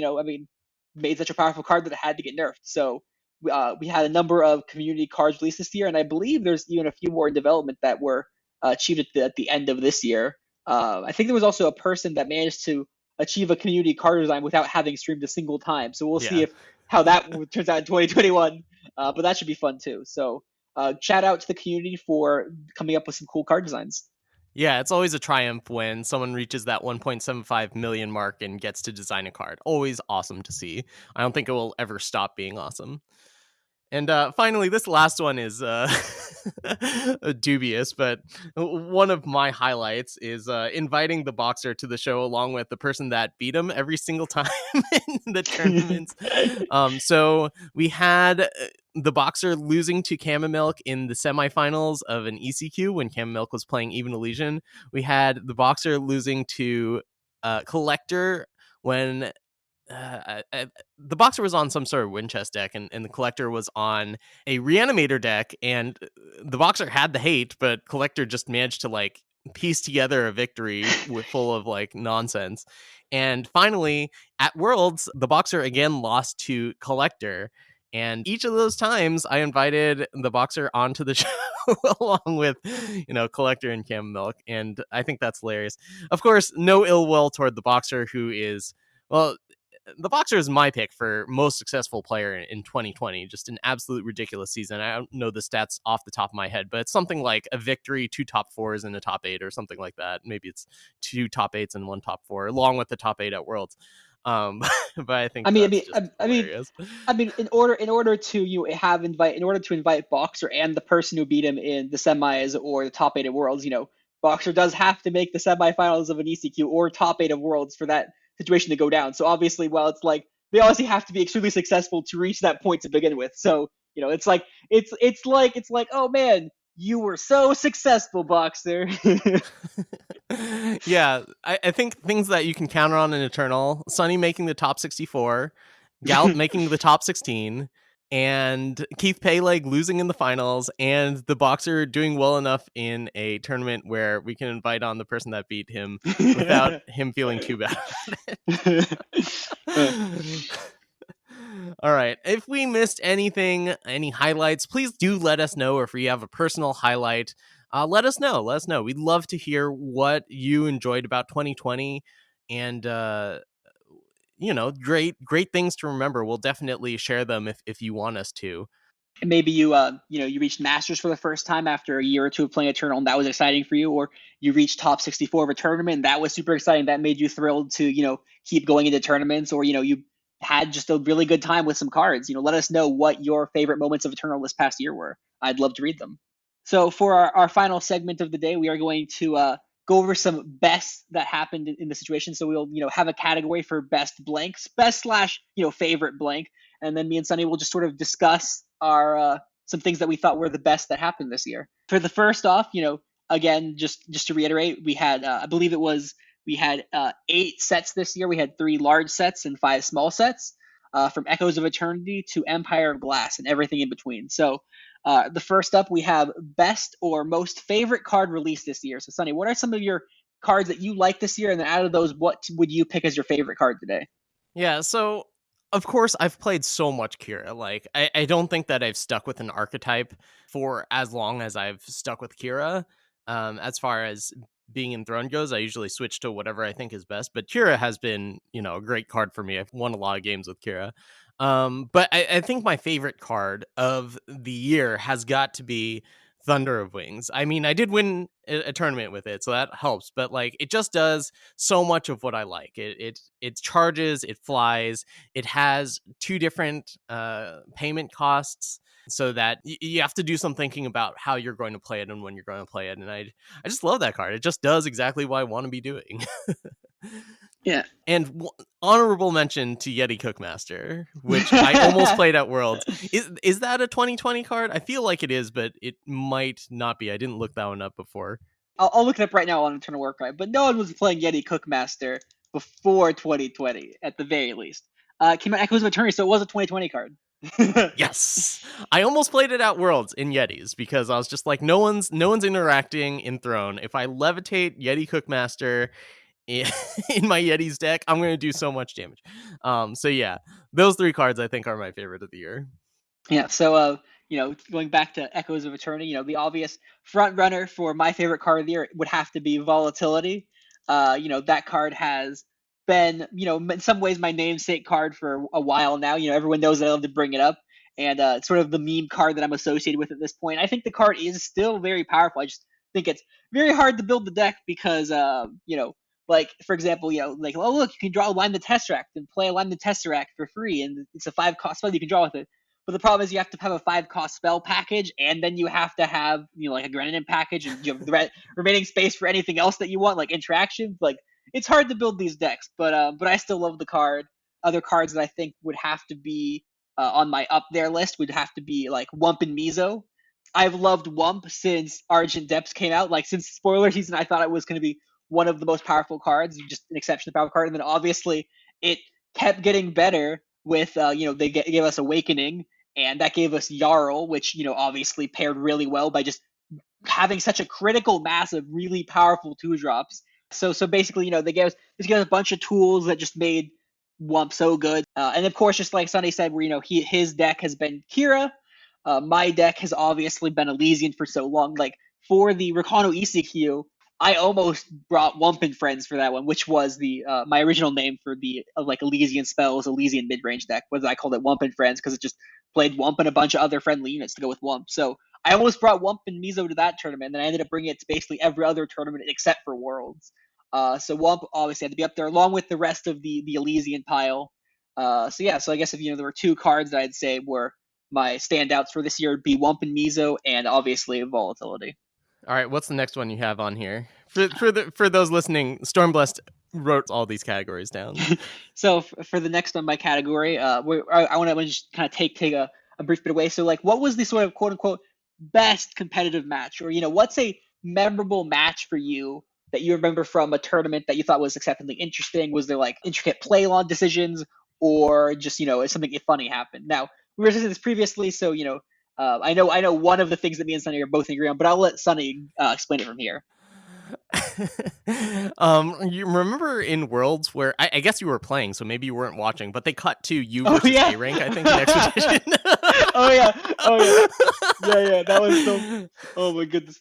made such a powerful card that it had to get nerfed. So we had a number of community cards released this year, and I believe there's even a few more in development that were achieved at the end of this year. I think there was also a person that managed to achieve a community card design without having streamed a single time. So we'll see how that turns out in 2021. But that should be fun too. So shout out to the community for coming up with some cool card designs. Yeah, it's always a triumph when someone reaches that 1.75 million mark and gets to design a card. Always awesome to see. I don't think it will ever stop being awesome. And finally, this last one is dubious, but one of my highlights is inviting TheBoxer to the show along with the person that beat him every single time in the tournaments. So we had TheBoxer losing to Camomilk in the semifinals of an ECQ when Camomilk was playing Even Elysian. We had TheBoxer losing to Collector when TheBoxer was on some sort of Winchest deck, and the Collector was on a Reanimator deck, and TheBoxer had the hate, but Collector just managed to like piece together a victory with full of like nonsense. And finally, at Worlds, TheBoxer again lost to Collector. And each of those times, I invited TheBoxer onto the show along with, Collector and Camomilk, and I think that's hilarious. Of course, no ill will toward TheBoxer, who is, well, TheBoxer is my pick for most successful player in 2020. Just an absolute ridiculous season. I don't know the stats off the top of my head, but it's something like a victory, 2 top 4s, and a top 8, or something like that. Maybe it's 2 top 8s and 1 top 4, along with the top 8 at Worlds. But I think hilarious. In order to invite Boxer and the person who beat him in the semis or the top 8 at Worlds, Boxer does have to make the semifinals of an ECQ or top 8 of Worlds for that situation to go down. So obviously, it's like they obviously have to be extremely successful to reach that point to begin with. So it's like oh man, you were so successful, Boxer. Yeah, I think things that you can count on in Eternal: Sunny making the top 64, Galp making the top 16, and Keith Peleg losing in the finals, and TheBoxer doing well enough in a tournament where we can invite on the person that beat him without him feeling too bad about it. All right. If we missed anything, any highlights, please do let us know. Or if you have a personal highlight, let us know. Let us know. We'd love to hear what you enjoyed about 2020, and great things to remember. We'll definitely share them if you want us to. Maybe you reached Masters for the first time after a year or two of playing Eternal, and that was exciting for you, or you reached top 64 of a tournament, and that was super exciting. That made you thrilled to keep going into tournaments, or you had just a really good time with some cards. Let us know what your favorite moments of Eternal this past year were. I'd love to read them. So for our final segment of the day, we are going to go over some best that happened in the situation. So we'll have a category for best blanks, best slash favorite blank, and then me and Sunny will just sort of discuss our some things that we thought were the best that happened this year. For the first off, again, just to reiterate, we had I believe it was we had 8 sets this year. We had 3 large sets and 5 small sets, from Echoes of Eternity to Empire of Glass and everything in between. So the first up, we have best or most favorite card released this year. So Sunny, what are some of your cards that you like this year? And then out of those, what would you pick as your favorite card today? Yeah, so of course I've played so much Kira. Like I don't think that I've stuck with an archetype for as long as I've stuck with Kira. As far as being enthroned goes, I usually switch to whatever I think is best. But Kira has been, a great card for me. I've won a lot of games with Kira. But I think my favorite card of the year has got to be Thunder of Wings. I mean, I did win a tournament with it, so that helps. But like, it just does so much of what I like. It charges, it flies, it has 2 different payment costs, so that you have to do some thinking about how you're going to play it and when you're going to play it. And I just love that card. It just does exactly what I want to be doing. Yeah. And honorable mention to Yeti Cookmaster, which I almost played at Worlds. Is that a 2020 card? I feel like it is, but it might not be. I didn't look that one up before. I'll look it up right now on Eternal Warcry, but no one was playing Yeti Cookmaster before 2020, at the very least. It came out Echoes of Eternity, so it was a 2020 card. Yes, I almost played it at Worlds in Yetis because I was just like, no one's interacting in Throne. If I levitate Yeti Cookmaster in my Yeti's deck, I'm going to do so much damage. So yeah, those 3 cards I think are my favorite of the year. Yeah, so going back to Echoes of Eternity, the obvious front runner for my favorite card of the year would have to be Volatility. That card has been, in some ways my namesake card for a while now. Everyone knows I love to bring it up, and it's sort of the meme card that I'm associated with at this point. I think the card is still very powerful. I just think it's very hard to build the deck because, like for example, like, oh look, you can draw Align the Tesseract and play Align the Tesseract for free, and it's a 5-cost spell you can draw with it. But the problem is you have to have a 5-cost spell package, and then you have to have like a Grenin package, and you have the remaining space for anything else that you want, like interactions. Like, it's hard to build these decks, but I still love the card. Other cards that I think would have to be on my up there list would have to be like Wump and Mizo. I've loved Wump since Argent Depths came out. Like, since spoiler season, I thought it was going to be one of the most powerful cards, just an exceptionally powerful card. And then obviously it kept getting better with they gave us Awakening, and that gave us Jarl, which obviously paired really well by just having such a critical mass of really powerful 2-drops. So basically, they gave us a bunch of tools that just made Wump so good. And of course, just like Sunny said, where his deck has been Kira. My deck has obviously been Elysian for so long. Like, for the Rakano ECQ, I almost brought Wump and Friends for that one, which was the my original name for the like Elysian spells, Elysian mid-range deck. Was I called it Wump and Friends because it just played Wump and a bunch of other friendly units to go with Wump. So I almost brought Wump and Mizo to that tournament, and then I ended up bringing it to basically every other tournament except for Worlds. So Wump obviously had to be up there along with the rest of the Elysian pile. So yeah, so I guess if there were 2 cards that I'd say were my standouts for this year, would be Wump and Mizo, and obviously Volatility. All right, what's the next one you have on here? For those listening, Stormblessed wrote all these categories down. So for the next on my category, I want to just kind of take a brief bit away. So, like, what was the sort of quote unquote best competitive match, or what's a memorable match for you that you remember from a tournament that you thought was exceptionally interesting? Was there like intricate play long decisions, or just something funny happened? Now, we were discussing this previously, so I know one of the things that me and Sunny are both agree on, but I'll let Sunny explain it from here. You remember in Worlds where I guess you were playing, so maybe you weren't watching, but they cut to you Oh versus yeah. A rank, I think, in Expedition. Oh yeah. Oh yeah. That was so. Oh my goodness,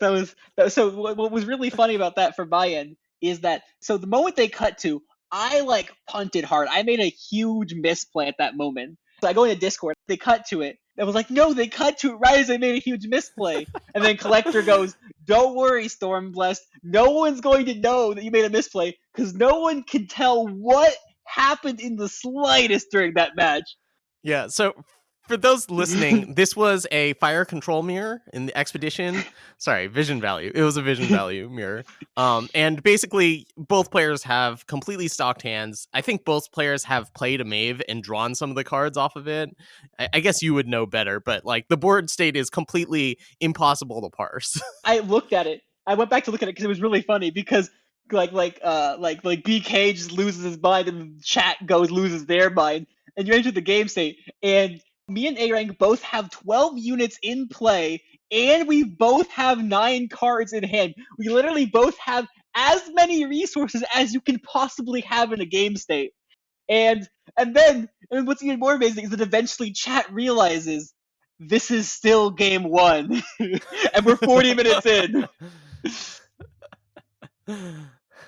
so. What was really funny about that from my end is that so the moment they cut to, I like punted hard. I made a huge misplay at that moment. So I go into Discord. They cut to it. I was like, no, they cut to it right as I made a huge misplay. And then Collector goes, "Don't worry, Stormblessed. No one's going to know that you made a misplay because no one can tell what happened in the slightest during that match." Yeah, so for those listening, this was a fire control mirror in the Expedition. Sorry, vision value. It was a vision value mirror. And basically, both players have completely stocked hands. I think both players have played a Mave and drawn some of the cards off of it. I guess you would know better, but like the board state is completely impossible to parse. I looked at it. I went back to look at it because it was really funny because BK just loses his mind and chat goes loses their mind, and you enter the game state, and me and A rank both have 12 units in play, and we both have 9 cards in hand. We literally both have as many resources as you can possibly have in a game state. And then what's even more amazing is that eventually chat realizes this is still game 1 and we're 40 minutes in.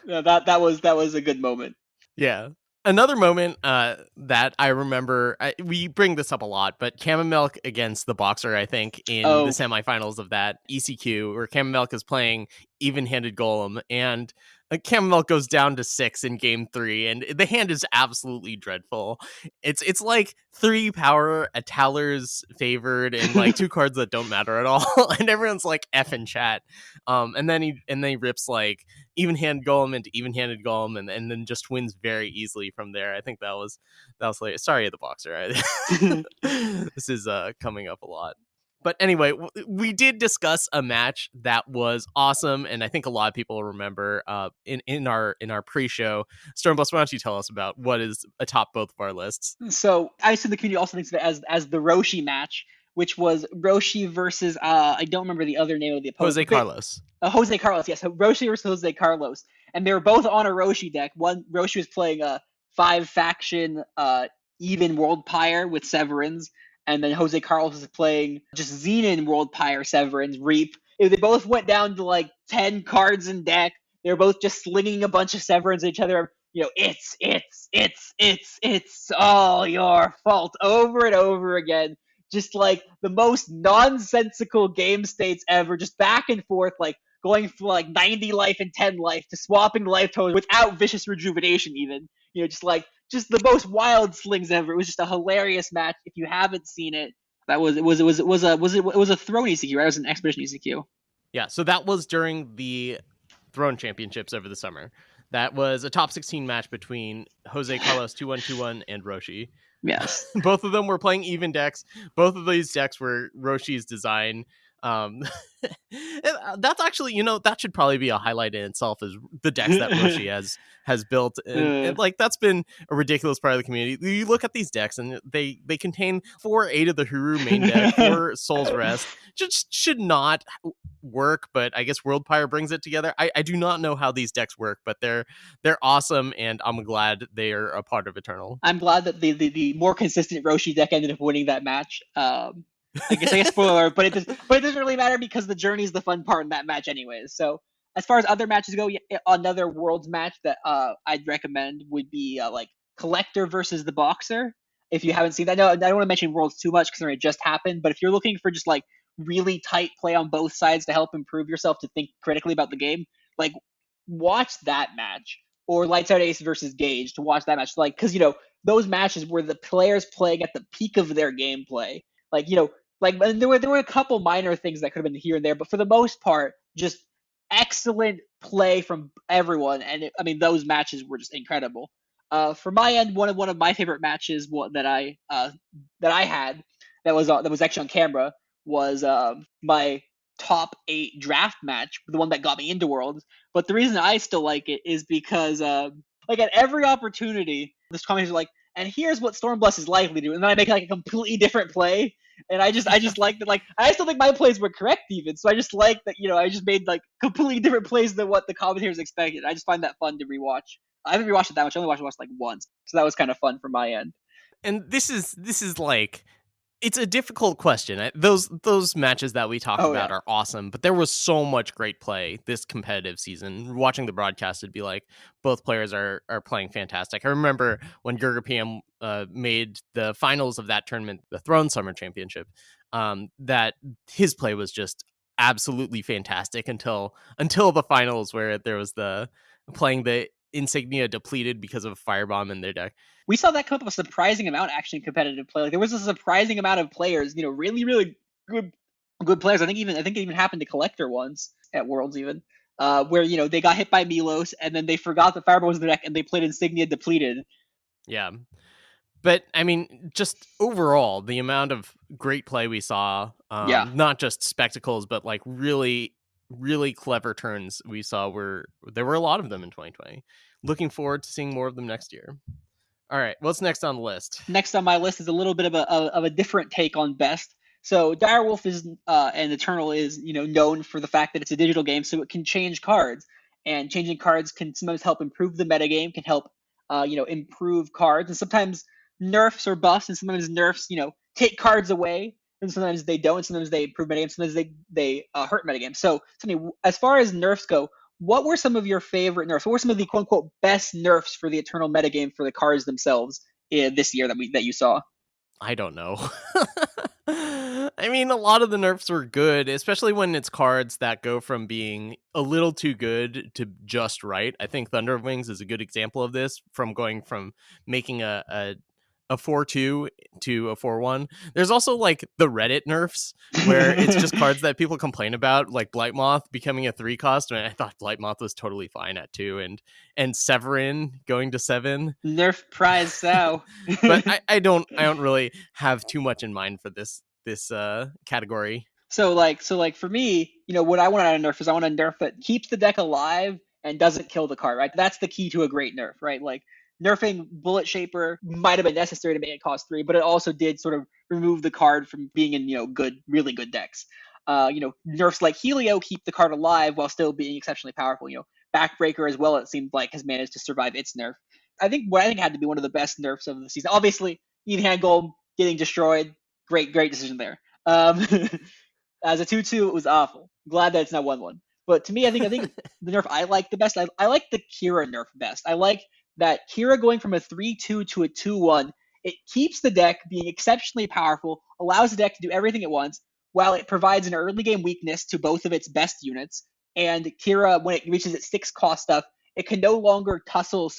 Yeah, that was a good moment. Yeah. Another moment that I remember, we bring this up a lot, but Camomilk against TheBoxer, I think, in the Oh, semifinals of that ECQ, where Camomilk is playing even-handed Golem, and Camomilk goes down to 6 in game 3, and the hand is absolutely dreadful. It's like 3 power, a Taller's favored, and like 2 cards that don't matter at all, and everyone's like F in chat. And then he rips like even-handed Golem into even-handed Golem, and then just wins very easily from there. I think that was like, sorry, TheBoxer. This is coming up a lot. But anyway, we did discuss a match that was awesome, and I think a lot of people remember in our pre-show. Stormblessed, why don't you tell us about what is atop both of our lists? so I assume the community also thinks of it as the Roshi match, which was Roshi versus I don't remember the other name of the opponent. Jose Carlos. Jose Carlos, yes. So Roshi versus Jose Carlos, and they were both on a Roshi deck. One Roshi was playing a 5-faction even World Pyre with Severins, and then Jose Carlos was playing just Xenon World Pyre Severins Reap. They both went down to like 10 cards in deck. They were both just slinging a bunch of Severins at each other. It's all your fault over and over again. Just like the most nonsensical game states ever, just back and forth, like going for like 90 life and 10 life to swapping life totals without vicious rejuvenation even. Just the most wild slings ever. It was just a hilarious match. If you haven't seen it, that was it was a throne ECQ, right? It was an expedition ECQ. Yeah, so that was during the Throne Championships over the summer. That was a top 16 match between Jose Carlos 2121 and Roshi. Yes. Both of them were playing even decks. Both of these decks were Roshi's design. That's actually, that should probably be a highlight in itself, is the decks that Roshi has built, and like that's been a ridiculous part of the community. You look at these decks and they contain 4/8 of the Huru main deck, 4 Soul's Rest. Just should not work, but I guess World Pyre brings it together. I do not know how these decks work, but they're awesome, and I'm glad they are a part of Eternal. I'm glad that the more consistent Roshi deck ended up winning that match. I guess spoiler alert, but it doesn't really matter because the journey is the fun part in that match anyways. So as far as other matches go, another Worlds match that I'd recommend would be like Collector versus TheBoxer. If you haven't seen that, no, I don't want to mention Worlds too much because it just happened. But if you're looking for just like really tight play on both sides to help improve yourself to think critically about the game, like watch that match. Or Lights Out Ace versus Gage to watch that match, like because those matches were the players playing at the peak of their gameplay. Like and there were a couple minor things that could have been here and there, but for the most part, just excellent play from everyone. And those matches were just incredible. For my end, one of my favorite matches that I had that was actually on camera was my top 8 draft match, the one that got me into Worlds. But the reason I still like it is because like at every opportunity, this commentators are like, and here's what Stormblessed is likely to do, and then I make like a completely different play. And I just like that. Like, I still think my plays were correct even. So I just like that. I just made like completely different plays than what the commentators expected. I just find that fun to rewatch. I haven't rewatched it that much. I only watched it like once, so that was kind of fun from my end. And this is like, it's a difficult question. Those matches that we talked Oh about yeah, are awesome, but there was so much great play this competitive season. Watching the broadcast, it'd be like both players are playing fantastic. I remember when Gerger PM made the finals of that tournament, the Throne Summer Championship, that his play was just absolutely fantastic until the finals, where there was the playing the insignia depleted because of a firebomb in their deck. we saw that come up a surprising amount actually in competitive play. Like, there was a surprising amount of players, really, really good players. I think it even happened to Collector once at Worlds even, where they got hit by Milos and then they forgot that Fireball was in the deck and they played Insignia depleted. Yeah. But I mean, just overall, the amount of great play we saw, Yeah. not just spectacles, but like really, really clever turns we saw, there were a lot of them in 2020. Looking forward to seeing more of them next year. All right, what's next on the list? Next on my list is a little bit of a different take on best. So Direwolf is and Eternal is known for the fact that it's a digital game, so it can change cards, and changing cards can sometimes help improve the metagame, can help improve cards, and sometimes nerfs or buffs, and sometimes nerfs take cards away, and sometimes they don't. Sometimes they improve metagame, sometimes they hurt metagame. So, as far as nerfs go, what were some of your favorite nerfs? What were some of the quote unquote best nerfs for the Eternal metagame for the cards themselves this year that you saw? I don't know. I mean, a lot of the nerfs were good, especially when it's cards that go from being a little too good to just right. I think Thunder Wings is a good example of this, from going from making a 4-2 to a 4-1. There's also like the Reddit nerfs, where it's just cards that people complain about, like Blightmoth becoming a 3 cost. I thought Blightmoth was totally fine at 2, and Severin going to 7. Nerf prize Sow. But I don't really have too much in mind for this category. So for me, what I want out of nerf is I want a nerf that keeps the deck alive and doesn't kill the card, right? That's the key to a great nerf, right? Like, nerfing Bullet Shaper might have been necessary to make it cost 3, but it also did sort of remove the card from being in really good decks. Nerfs like Helio keep the card alive while still being exceptionally powerful. Backbreaker as well, it seemed like, has managed to survive its nerf. I think had to be one of the best nerfs of the season. Obviously, Ethan Gold getting destroyed, great decision there. As a 2-2, it was awful. Glad that it's not 1-1. But to me, I think the nerf I like the best. I like the Kira nerf best. I like that Kira going from a 3-2 to a 2-1. It keeps the deck being exceptionally powerful, allows the deck to do everything it wants, while it provides an early game weakness to both of its best units. And Kira, when it reaches its 6 cost stuff, it can no longer tussle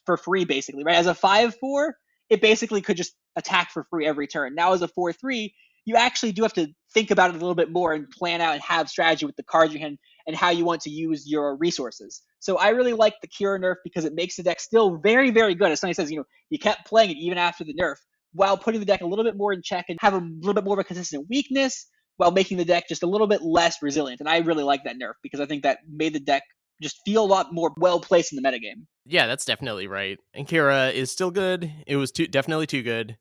for free, basically, right? As a 5-4, it basically could just attack for free every turn. Now as a 4-3, you actually do have to think about it a little bit more and plan out and have strategy with the cards you hand and how you want to use your resources. So I really like the Kira nerf because it makes the deck still very, very good. As Sonny says, you kept playing it even after the nerf, while putting the deck a little bit more in check and have a little bit more of a consistent weakness, while making the deck just a little bit less resilient. And I really like that nerf because I think that made the deck just feel a lot more well placed in the metagame. Yeah, that's definitely right. And Kira is still good. It was definitely too good.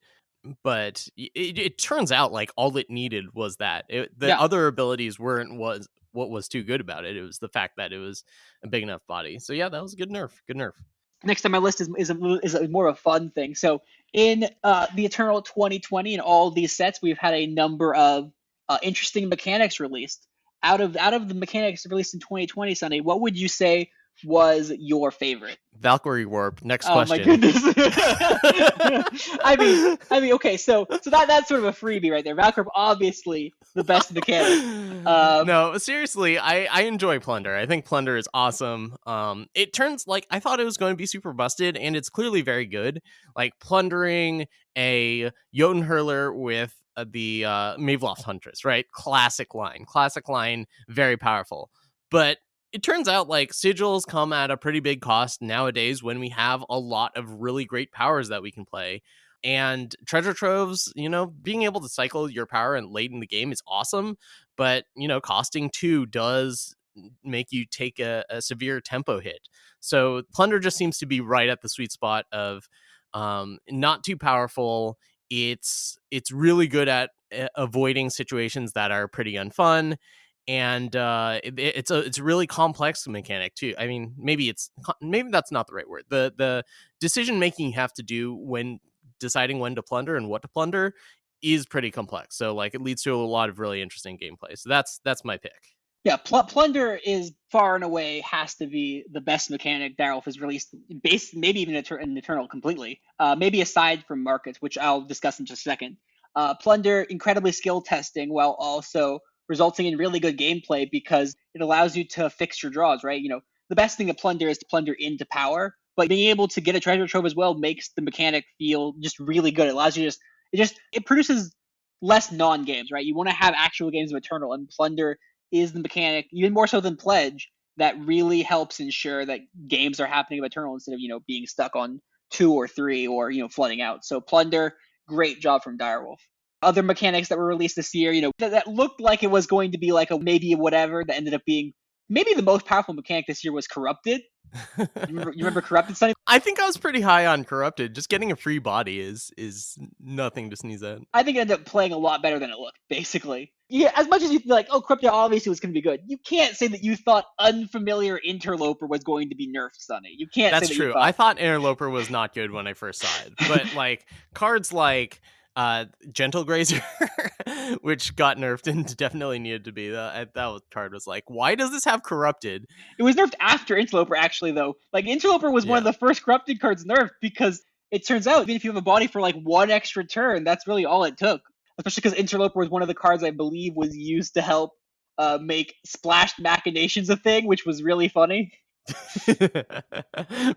But it turns out like all it needed was that. The Yeah. other abilities weren't what was too good about it. It was the fact that it was a big enough body. So yeah, that was a good nerf. Good nerf. Next on my list is more of a fun thing. So in the Eternal 2020 and all these sets, we've had a number of interesting mechanics released. Out of the mechanics released in 2020, Sunny, what would you say was your favorite? Valkyrie Warp. Next Oh my question. goodness. Okay, so that's sort of a freebie right there. Valkyrie, obviously the best mechanic. No, seriously, I enjoy Plunder. I think Plunder is awesome. It turns, like, I thought it was going to be super busted, and it's clearly very good. Like, plundering a Jotun Hurler with the Maveloft Huntress, right? Classic line, very powerful. But it turns out like sigils come at a pretty big cost nowadays when we have a lot of really great powers that we can play. And treasure troves, being able to cycle your power and late in the game is awesome, but costing 2 does make you take a severe tempo hit. So Plunder just seems to be right at the sweet spot of not too powerful. It's really good at avoiding situations that are pretty unfun, and it's a really complex mechanic too. I mean, maybe that's not the right word. The decision making you have to do when deciding when to plunder and what to plunder is pretty complex. So like it leads to a lot of really interesting gameplay. So that's my pick. Yeah, Plunder is far and away has to be the best mechanic Darylf has released, based maybe even in Eternal completely. Maybe aside from markets, which I'll discuss in just a second. Plunder incredibly skill testing while also resulting in really good gameplay because it allows you to fix your draws. Right, the best thing to Plunder is to plunder into power, but being able to get a treasure trove as well makes the mechanic feel just really good. It allows you it produces less non-games. Right, you want to have actual games of Eternal, and Plunder is the mechanic, even more so than Pledge, that really helps ensure that games are happening of Eternal instead of, being stuck on 2 or 3 or, flooding out. So Plunder, great job from Direwolf. Other mechanics that were released this year, that looked like it was going to be like a maybe whatever, that ended up being maybe the most powerful mechanic this year was Corrupted. You remember Corrupted, Sunny? I think I was pretty high on Corrupted. Just getting a free body is nothing to sneeze at. I think it ended up playing a lot better than it looked, basically. Yeah, as much as you feel like, oh, Crypto obviously was going to be good, you can't say that you thought Unfamiliar Interloper was going to be nerfed, Sunny. You can't say That's that you true. thought. I thought Interloper was not good when I first saw it, but like cards like Gentle Grazer, which got nerfed and definitely needed to be. Card was like, why does this have Corrupted? It was nerfed after Interloper, actually, though. Like, Interloper was one of Yeah. the first Corrupted cards nerfed because it turns out, even if you have a body for like one extra turn, that's really all it took. Especially because Interloper was one of the cards I believe was used to help make Splashed Machinations a thing, which was really funny.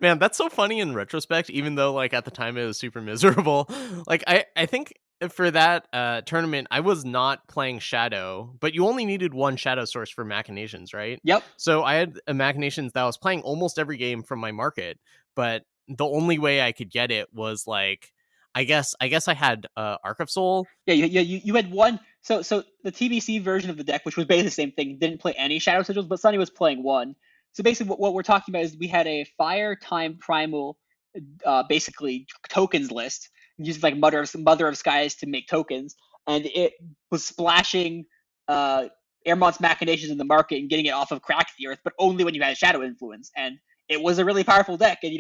Man, that's so funny in retrospect, even though like at the time it was super miserable. Like I think for that tournament I was not playing Shadow, but you only needed one Shadow source for Machinations, right? Yep. So I had a Machinations that I was playing almost every game from my market, but the only way I could get it was like I guess I had Arc of Soul. Yeah, you had one. So the TBC version of the deck, which was basically the same thing, didn't play any Shadow Sigils, but Sunny was playing one. So basically, what we're talking about is we had a Fire Time Primal, basically tokens list, using like Mother of Skies to make tokens, and it was splashing Airmont's Machinations in the market and getting it off of Crack the Earth, but only when you had Shadow Influence, and it was a really powerful deck. And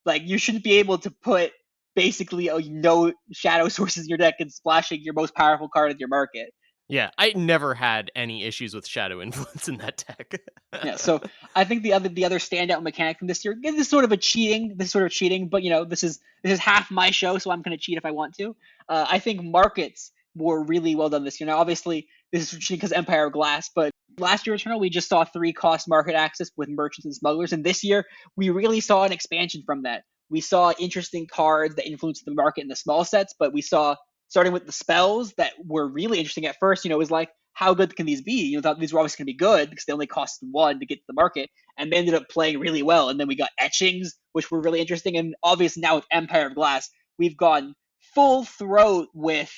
like you shouldn't be able to put basically no shadow sources in your deck and splashing your most powerful card in your market. Yeah, I never had any issues with Shadow Influence in that deck. Yeah, so I think the other standout mechanic from this year, this is sort of cheating, but this is half my show, so I'm going to cheat if I want to. I think markets were really well done this year. Now, obviously, this is cheating because Empire of Glass, but last year Eternal, we just saw 3-cost market access with merchants and smugglers, and this year we really saw an expansion from that. We saw interesting cards that influenced the market in the small sets, but we saw, starting with the spells that were really interesting at first, it was like, how good can these be? Thought these were obviously going to be good because they only cost 1 to get to the market, and they ended up playing really well. And then we got etchings, which were really interesting. And obviously now with Empire of Glass, we've gone full throat with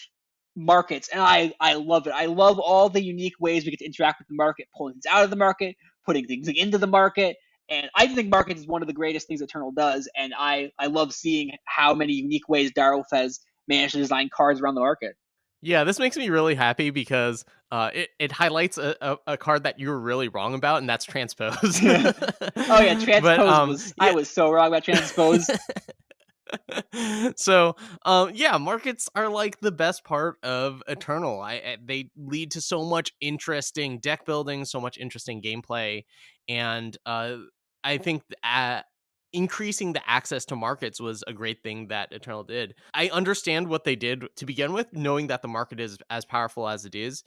markets, and I love it. I love all the unique ways we get to interact with the market, pulling things out of the market, putting things into the market. And I think markets is one of the greatest things Eternal does, and I love seeing how many unique ways Darylf has managed to design cards around the market. Yeah, this makes me really happy because it highlights a card that you were really wrong about, and that's Transpose. Oh yeah, But Transpose was, I yeah. was so wrong about Transpose. So yeah, markets are like the best part of Eternal. They lead to so much interesting deck building, so much interesting gameplay, and I think increasing the access to markets was a great thing that Eternal did. I understand what they did to begin with, knowing that the market is as powerful as it is,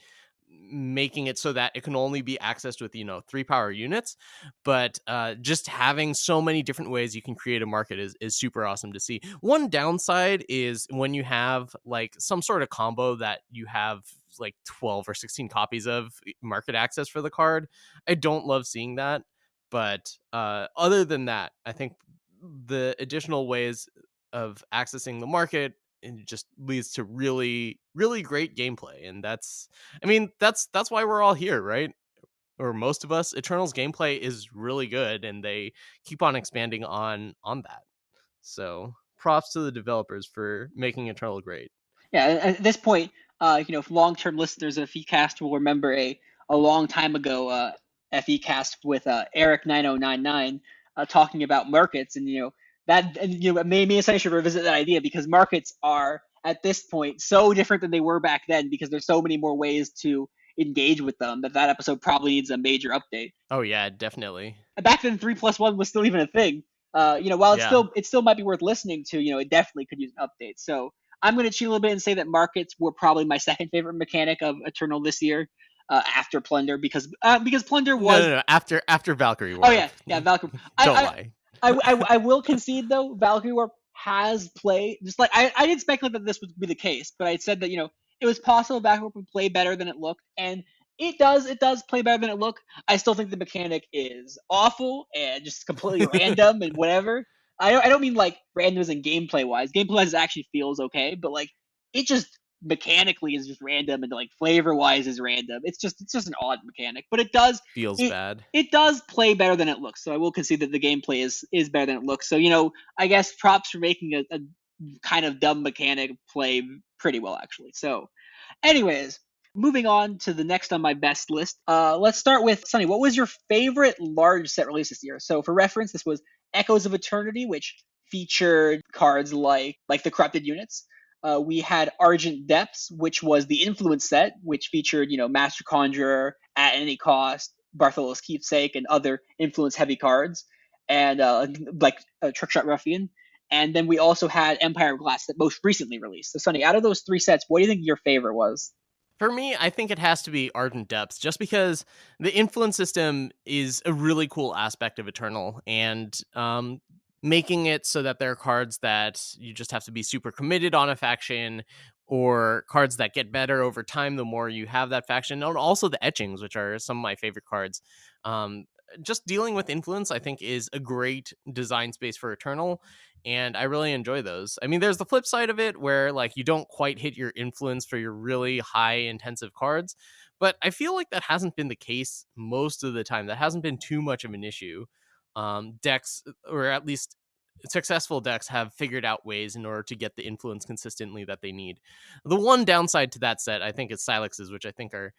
making it so that it can only be accessed with 3 power units, but just having so many different ways you can create a market is super awesome to see. One downside is when you have like some sort of combo that you have like 12 or 16 copies of market access for the card. I don't love seeing that, but other than that, I think the additional ways of accessing the market, and it just leads to really really great gameplay. And that's why we're all here, right? Or most of us. Eternal's gameplay is really good, and they keep on expanding on that. So props to the developers for making Eternal great. Yeah, at this point, long-term listeners of FECast will remember a long time ago FEcast with Eric9099 talking about markets, and maybe I should revisit that idea because markets are at this point so different than they were back then because there's so many more ways to engage with them that episode probably needs a major update. Oh yeah, definitely. Back then, 3+1 was still even a thing. While Yeah. it still might be worth listening to, it definitely could use an update. So I'm going to cheat a little bit and say that markets were probably my second favorite mechanic of Eternal this year, after Plunder, because Plunder was No. After Valkyrie oh Warp. yeah Valkyrie. Don't I, lie. I will concede though, Valkyrie Warp has play just like I didn't speculate that this would be the case, but I said that it was possible Valkyrie Warp would play better than it looked, and it does play better than it looked. I still think the mechanic is awful and just completely random and whatever. I don't mean like random as in gameplay wise. Gameplay wise actually feels okay, but like it just mechanically is just random, and like flavor wise is random. It's just an odd mechanic, but Feels it bad. it does play better than it looks. So I will concede that the gameplay is better than it looks. So I guess props for making a kind of dumb mechanic play pretty well actually. So, anyways, moving on to the next on my best list. Let's start with Sunny. What was your favorite large set release this year? So for reference, this was Echoes of Eternity, which featured cards like the corrupted units. We had Argent Depths, which was the influence set, which featured Master Conjurer at any cost, Barthol's Keepsake, and other influence heavy cards, and Trickshot Ruffian. And then we also had Empire of Glass that most recently released. So Sunny, out of those three sets, what do you think your favorite was? For me, I think it has to be Ardent Depths, just because the influence system is a really cool aspect of Eternal, and making it so that there are cards that you just have to be super committed on a faction, or cards that get better over time the more you have that faction, and also the etchings, which are some of my favorite cards. Just dealing with influence, I think, is a great design space for Eternal, and I really enjoy those. I mean, there's the flip side of it where like you don't quite hit your influence for your really high intensive cards, but I feel like that hasn't been the case most of the time. That hasn't been too much of an issue. Decks, or at least successful decks, have figured out ways in order to get the influence consistently that they need. The one downside to that set, I think, is Silexes, which I think are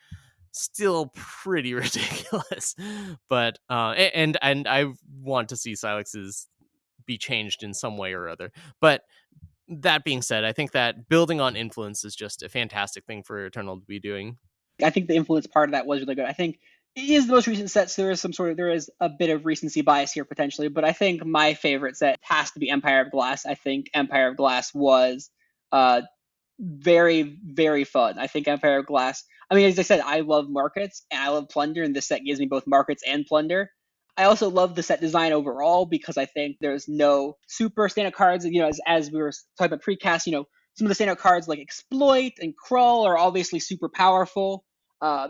still pretty ridiculous. But and I want to see Silexes be changed in some way or other. But that being said, I think that building on influence is just a fantastic thing for Eternal to be doing. I think the influence part of that was really good. I think it is the most recent set, so there is a bit of recency bias here potentially, but I think my favorite set has to be Empire of Glass. I think Empire of Glass was very, very fun. I think Empire of Glass, I mean, as I said, I love markets and I love plunder, and this set gives me both markets and plunder. I also love the set design overall because I think there's no super standout cards. As we were talking about precast, some of the standout cards like Exploit and Crawl are obviously super powerful.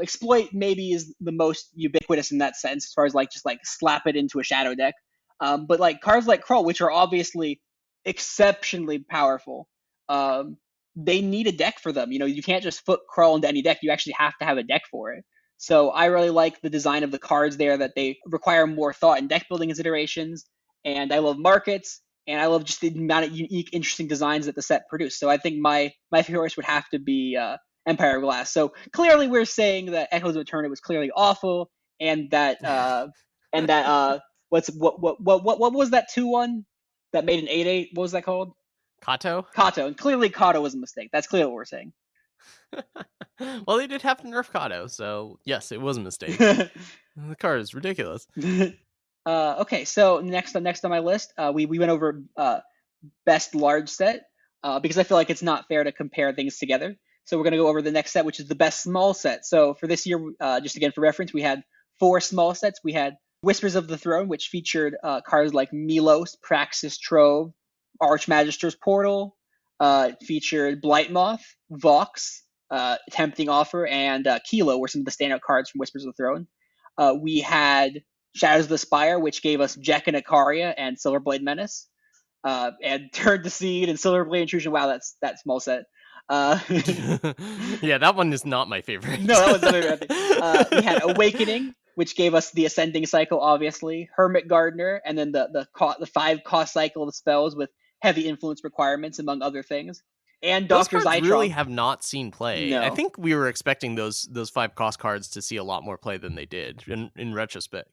Exploit maybe is the most ubiquitous in that sense, as far as just slap it into a shadow deck. But like cards like Crawl, which are obviously exceptionally powerful, they need a deck for them. You can't just put Crawl into any deck. You actually have to have a deck for it. So I really like the design of the cards there, that they require more thought and deck building considerations. And I love markets, and I love just the amount of unique, interesting designs that the set produced. So I think my favorite would have to be Empire of Glass. So clearly we're saying that Echoes of Eternity was clearly awful, and that what was that 2-1 that made an 8-8? What was that called? Kato? Kato. And clearly Kato was a mistake. That's clearly what we're saying. Well, they did have to nerf Kato, so yes, it was a mistake. The card is ridiculous. Okay, so next on my list, we went over best large set because I feel like it's not fair to compare things together. So we're going to go over the next set, which is the best small set. So for this year, just again for reference, we had 4 small sets. We had Whispers of the Throne, which featured cards like Milos, Praxis Trove, Archmagister's Portal, featured Blightmoth, Vox, Tempting Offer, and Kilo were some of the standout cards from Whispers of the Throne. We had Shadows of the Spire, which gave us Jek and Ikaria and Silverblade Menace, and Turn to Seed and Silverblade Intrusion. Wow, that's that small set. Yeah, that one is not my favorite. No, that was not my favorite. We had Awakening, which gave us the Ascending Cycle, obviously, Hermit Gardener, and then the 5 cost cycle of spells with heavy influence requirements, among other things. And Those Dr. cards really Zytron. have not seen play. I No. think we were expecting those 5 cost cards to see a lot more play than they did in retrospect.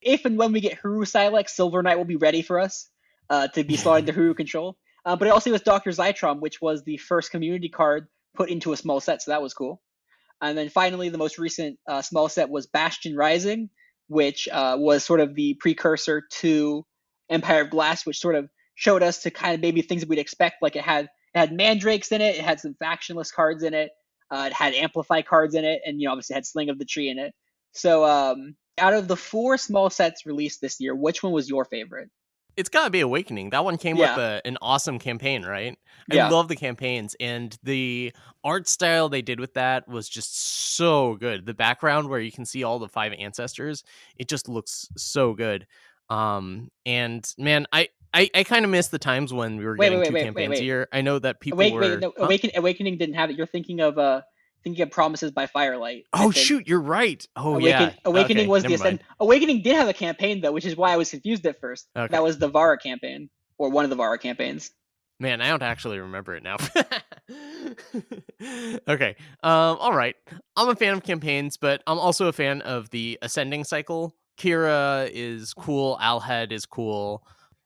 If and when we get Huru Silex, Silver Knight will be ready for us to be slotted into Huru control. But it also was Dr. Zytron, which was the first community card put into a small set, so that was cool. And then finally, the most recent small set was Bastion Rising, which was sort of the precursor to Empire of Glass, which sort of showed us to kind of maybe things that we'd expect. Like it had Mandrakes in it, it had some factionless cards in it, it had Amplify cards in it, and obviously it had Sling of the Tree in it. So out of the 4 small sets released this year, which one was your favorite? It's gotta be Awakening. That one came with Yeah, an awesome campaign, right? I yeah. love the campaigns, and the art style they did with that was just so good. The background where you can see all the 5 ancestors, it just looks so good. And man, I kind of miss the times when we were Wait, getting wait, wait, 2 wait, wait, campaigns a wait. year. I know that people Wait, were, no, huh? Awakening didn't have it. You're thinking of Promises by Firelight, I Oh think. shoot, you're right. Oh yeah. Awakening Okay, was the never Ascend. mind. Awakening did have a campaign though, which is why I was confused at first. That Okay. was the Vara campaign, or one of the Vara campaigns. Man, I don't actually remember it now. Okay. All right. I'm a fan of campaigns, but I'm also a fan of the ascending cycle. Kira is cool. Alhed is cool.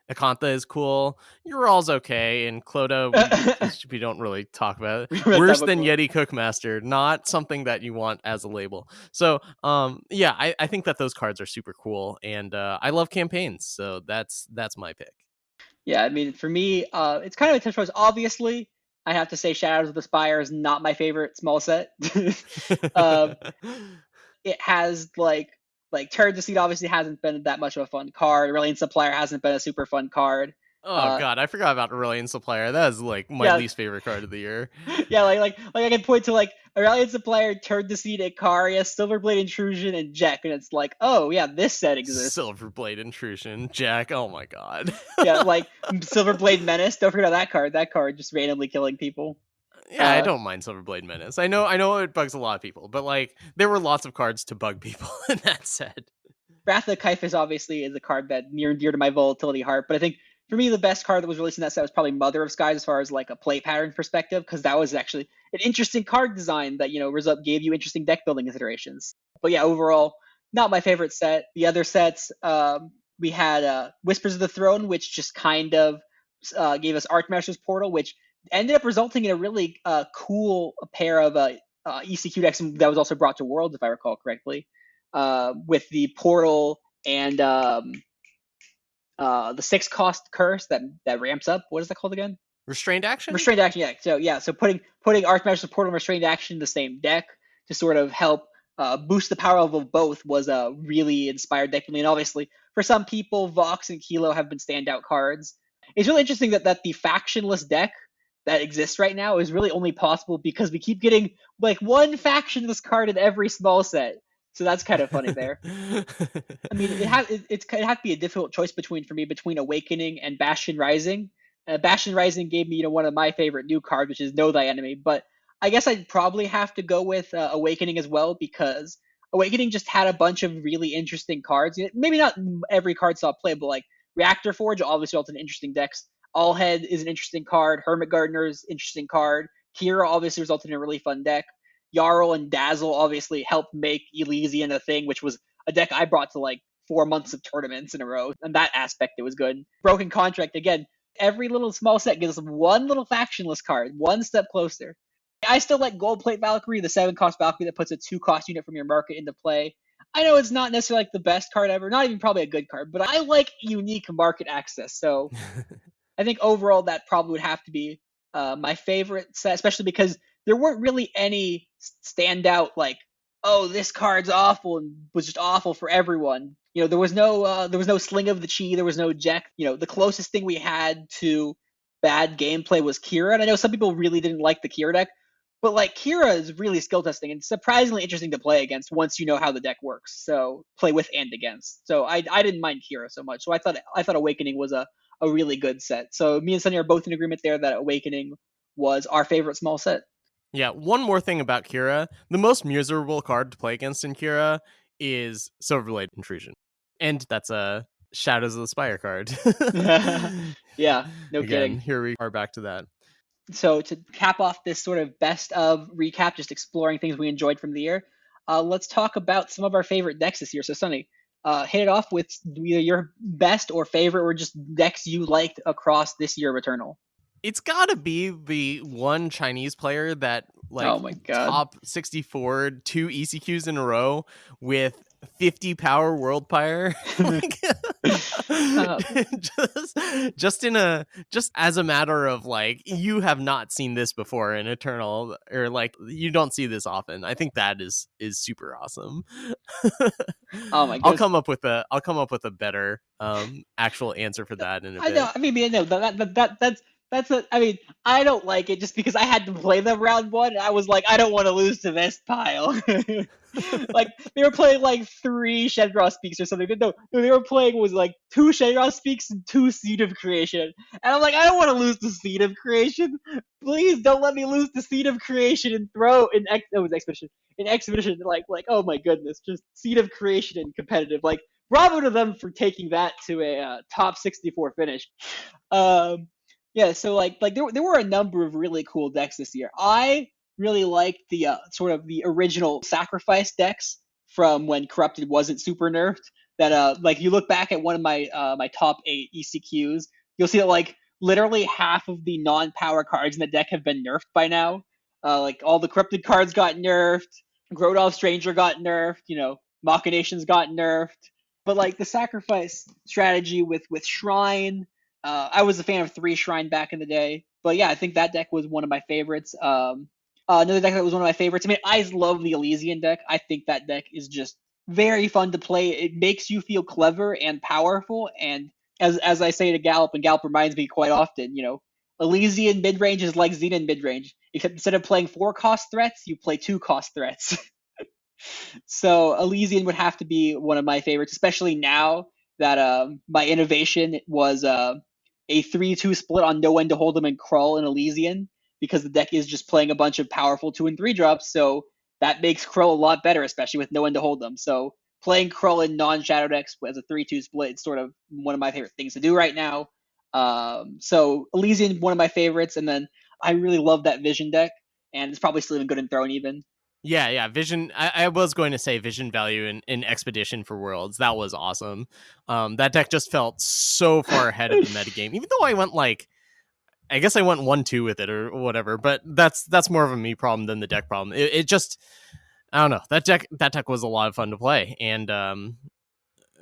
Akantha is cool. Ural's okay, and Clodagh we don't really talk about it. That's Worse a than quote. Yeti Cookmaster, not something that you want as a label. So, yeah, I think that those cards are super cool, and I love campaigns, so that's my pick. Yeah, I mean, for me, it's kind of a tough choice. Obviously, I have to say Shadows of the Spire is not my favorite small set. um, it has like Turd the Seed obviously hasn't been that much of a fun card. Aurelian Supplier hasn't been a super fun card. Oh Uh, god, I forgot about Aurelian Supplier. That is like my yeah, least favorite card of the year. yeah, like I can point to like Aurelian Supplier, Turd the Seed, Icaria, Silverblade Intrusion, and Jack, and it's like, oh yeah, this set exists. Silverblade Intrusion, Jack. Oh my god. Yeah, like Silverblade Menace. Don't forget about that card. That card just randomly killing people. Yeah, I Uh, don't mind Silverblade Menace. I know it bugs a lot of people, but like there were lots of cards to bug people in that set. Wrath of Kyphus obviously is a card that near and dear to my volatility heart, but I think for me the best card that was released in that set was probably Mother of Skies as far as like a play pattern perspective, because that was actually an interesting card design that gave you interesting deck building considerations. But yeah, overall, not my favorite set. The other sets, we had Whispers of the Throne, which just kind of gave us Archmaster's Portal, which ended up resulting in a really cool pair of ECQ decks that was also brought to Worlds, if I recall correctly, with the Portal and the 6 cost curse that ramps up. What is that called again? Restrained action? Restrained action. Yeah. So putting Archmaster's Portal and Restrained action in the same deck to sort of help boost the power level of both was a really inspired deck building. And obviously, for some people, Vox and Kilo have been standout cards. It's really interesting that the factionless deck that exists right now is really only possible because we keep getting like one factionless card in every small set. So that's kind of funny there. I mean, it had to be a difficult choice between Awakening and Bastion Rising. Bastion Rising gave me one of my favorite new cards, which is Know Thy Enemy. But I guess I'd probably have to go with Awakening as well because Awakening just had a bunch of really interesting cards. Maybe not every card saw play, but like Reactor Forge obviously resulted in interesting decks. All Head is an interesting card. Hermit Gardener is an interesting card. Kira obviously resulted in a really fun deck. Jarl and Dazzle obviously helped make Elysian a thing, which was a deck I brought to like 4 months of tournaments in a row. And that aspect, it was good. Broken Contract, again, every little small set gives us one little factionless card, one step closer. I still like Gold Plate Valkyrie, the 7 cost Valkyrie that puts a 2 cost unit from your market into play. I know it's not necessarily like the best card ever, not even probably a good card, but I like unique market access. So I think overall that probably would have to be my favorite set, especially because there weren't really any standout like, oh, this card's awful and was just awful for everyone. There was no Sling of the Chi, there was no Jack. The closest thing we had to bad gameplay was Kira, and I know some people really didn't like the Kira deck, but like Kira is really skill testing and surprisingly interesting to play against once you know how the deck works. So play with and against. So I didn't mind Kira so much. So I thought Awakening was a really good set. So me and Sunny are both in agreement there that Awakening was our favorite small set. Yeah, one more thing about Kira. The most miserable card to play against in Kira is Silverblade Intrusion. And that's Shadows of the Spire card. Yeah, no Again, kidding. here we are back to that. So to cap off this sort of best of recap, just exploring things we enjoyed from the year, let's talk about some of our favorite decks this year. So Sunny, hit it off with either your best or favorite, or just decks you liked across this year of Eternal. It's gotta be the one Chinese player that Oh like my god. top 64 2 ECQs in a row with 50 power world pyre. Like uh, just just as a matter of like, you have not seen this before in Eternal, or like you don't see this often. I think that is super awesome. oh my goodness. I'll come up with a better actual answer for that in a I know. bit. I mean, no, that's a. I mean, I don't like it just because I had to play them round one. And I was like, I don't want to lose to this pile. Like they were playing like 3 Shenron Speaks or something. No, they were playing was like 2 Shenron Speaks and 2 Seed of Creation. And I'm like, I don't want to lose the Seed of Creation. Please don't let me lose the Seed of Creation and throw in it was Expedition. In Expedition, like oh my goodness, just Seed of Creation and competitive. Like bravo to them for taking that to a top 64 finish. Um, yeah, so like there were a number of really cool decks this year. I really liked the sort of the original sacrifice decks from when Corrupted wasn't super nerfed. That like you look back at one of my my top 8 ECQs, you'll see that like literally half of the non-power cards in the deck have been nerfed by now. Like all the Corrupted cards got nerfed, Grodov Stranger got nerfed, Machinations got nerfed. But like the sacrifice strategy with Shrine, I was a fan of 3 Shrine back in the day. But yeah, I think that deck was one of my favorites. Another deck that was one of my favorites. I mean, I love the Elysian deck. I think that deck is just very fun to play. It makes you feel clever and powerful. And as I say to Gallup, and Gallup reminds me quite often, Elysian mid range is like Xenon mid range. Except instead of playing 4 cost threats, you play 2 cost threats. So Elysian would have to be one of my favorites, especially now that my innovation was a 3-2 split on No End to Hold Them and Krull and Elysian, because the deck is just playing a bunch of powerful 2 and 3 drops. So that makes Krull a lot better, especially with No End to Hold Them. So playing Krull in non-shadow decks as a 3-2 split is sort of one of my favorite things to do right now. So Elysian, one of my favorites, and then I really love that Vision deck, and it's probably still even good in Throne even. Yeah, Vision. I was going to say Vision value in Expedition for Worlds. That was awesome. That deck just felt so far ahead of the metagame. Even though I went like, I guess I went 1-2 with it or whatever. But that's more of a me problem than the deck problem. It just, I don't know. That deck was a lot of fun to play, and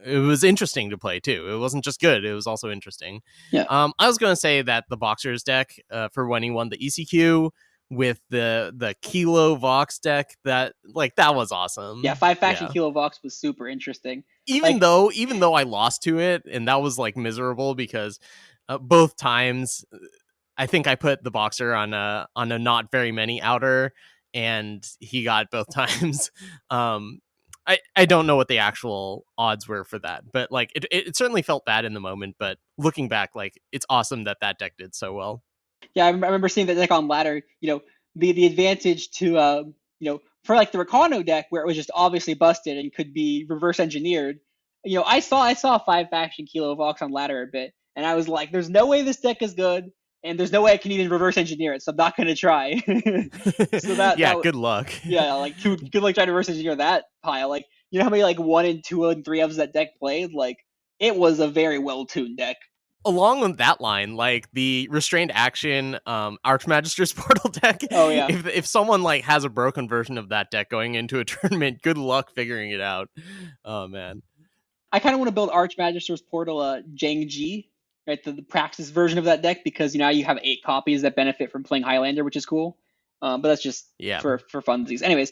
it was interesting to play too. It wasn't just good; it was also interesting. Yeah. I was going to say that the Boxer's deck, for when he won the ECQ with the Kilo Vox deck, that was awesome. Yeah, 5 faction Yeah. Kilo Vox was super interesting. Even Like, though I lost to it, and that was like miserable because both times I think I put the Boxer on a not very many outer, and he got both times. I don't know what the actual odds were for that, but like it certainly felt bad in the moment. But looking back, like it's awesome that deck did so well. yeah, I remember seeing that deck on ladder. The advantage to for like the Recano deck where it was just obviously busted and could be reverse engineered. I saw 5 faction Kilo Vox on ladder a bit, and I was like, "There's no way this deck is good, and there's no way I can even reverse engineer it, so I'm not gonna try." So Yeah, good luck. yeah, like good like trying to reverse engineer that pile. Like how many like 1 and 2 and 3 of that deck played? Like it was a very well tuned deck. Along with that line, like the restrained action Archmagister's portal deck, Oh yeah. if someone like has a broken version of that deck going into a tournament, good luck figuring it out. Oh man. I kind of want to build Archmagister's Portal Jang-Ji, right? The Praxis version of that deck, because now you have 8 copies that benefit from playing Highlander, which is cool. But that's just Yeah. for funsies. Anyways,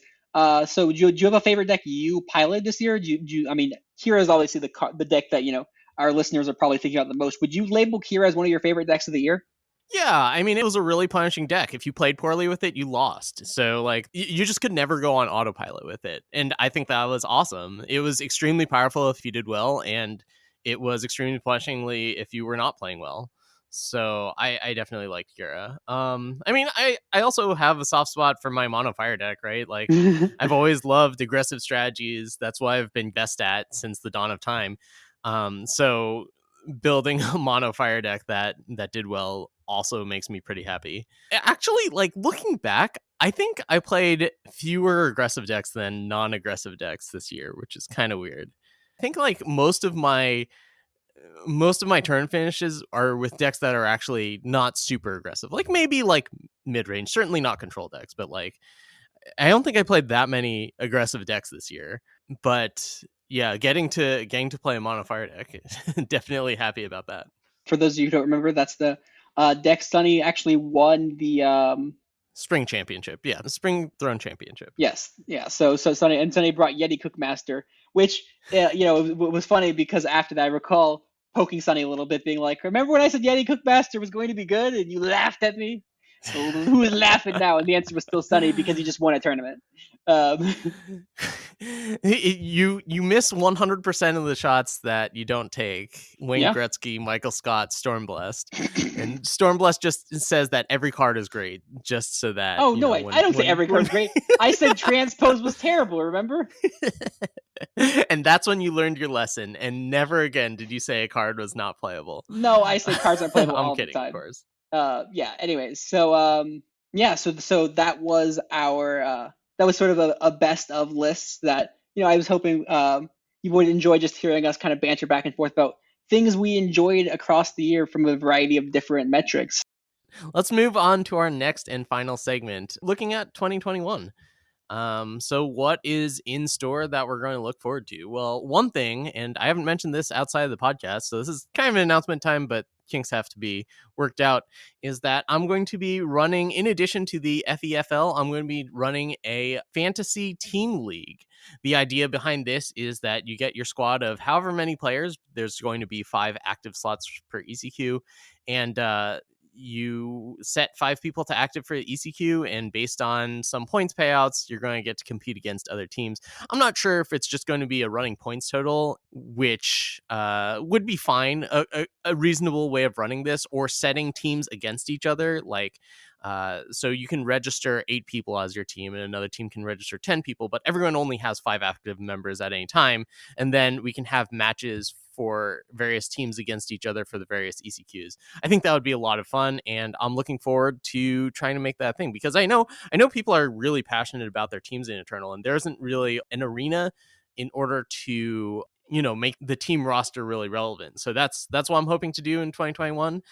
so do you have a favorite deck you piloted this year? I mean, Kira is obviously the deck that our listeners are probably thinking about the most. Would you label Kira as one of your favorite decks of the year? Yeah, I mean, it was a really punishing deck. If you played poorly with it, you lost. So, like, you just could never go on autopilot with it. And I think that was awesome. It was extremely powerful if you did well, and it was extremely punishingly if you were not playing well. So I definitely liked Kira. I mean, I also have a soft spot for my mono fire deck, right? Like, I've always loved aggressive strategies. That's what I've been best at since the dawn of time. So building a mono fire deck that did well also makes me pretty happy. Actually, like looking back, I think I played fewer aggressive decks than non-aggressive decks this year, which is kind of weird. I think like most of my turn finishes are with decks that are actually not super aggressive. Like maybe like mid-range, certainly not control decks, but like I don't think I played that many aggressive decks this year. But yeah, getting to play a mono fire deck, definitely happy about that. For those of you who don't remember, that's the deck Sunny actually won the Spring Championship. Yeah, the Spring Throne Championship. Yes, yeah. So Sunny brought Yeti Cookmaster, which was funny because after that I recall poking Sunny a little bit, being like, "Remember when I said Yeti Cookmaster was going to be good and you laughed at me? So who is laughing now?" And the answer was still Sunny because he just won a tournament. You miss 100% of the shots that you don't take. Wayne Yeah. Gretzky, Michael Scott, Stormblessed, and Stormblessed just says that every card is great, just so that. Oh no, I don't say every card is great. I said Transpose was terrible. Remember? And that's when you learned your lesson, and never again did you say a card was not playable. No, I say cards aren't playable all kidding, the time. Of course. Yeah. Anyways, so yeah, so that was our that was sort of a best of lists that I was hoping you would enjoy just hearing us kind of banter back and forth about things we enjoyed across the year from a variety of different metrics. Let's move on to our next and final segment, looking at 2021. So what is in store that we're going to look forward to? Well, one thing, and I haven't mentioned this outside of the podcast, so this is kind of an announcement time, but kinks have to be worked out, is that I'm going to be running, in addition to the FEFL, I'm going to be running a fantasy team league. The idea behind this is that you get your squad of however many players. There's going to be 5 active slots per ECQ, and you set 5 people to active for ECQ, and based on some points payouts, you're going to get to compete against other teams. I'm not sure if it's just going to be a running points total, which would be fine, a reasonable way of running this, or setting teams against each other. Like, so you can register 8 people as your team, and another team can register 10 people, but everyone only has 5 active members at any time. And then we can have matches for various teams against each other for the various ECQs. I think that would be a lot of fun, and I'm looking forward to trying to make that thing, because I know people are really passionate about their teams in Eternal, and there isn't really an arena in order to make the team roster really relevant. So that's what I'm hoping to do in 2021,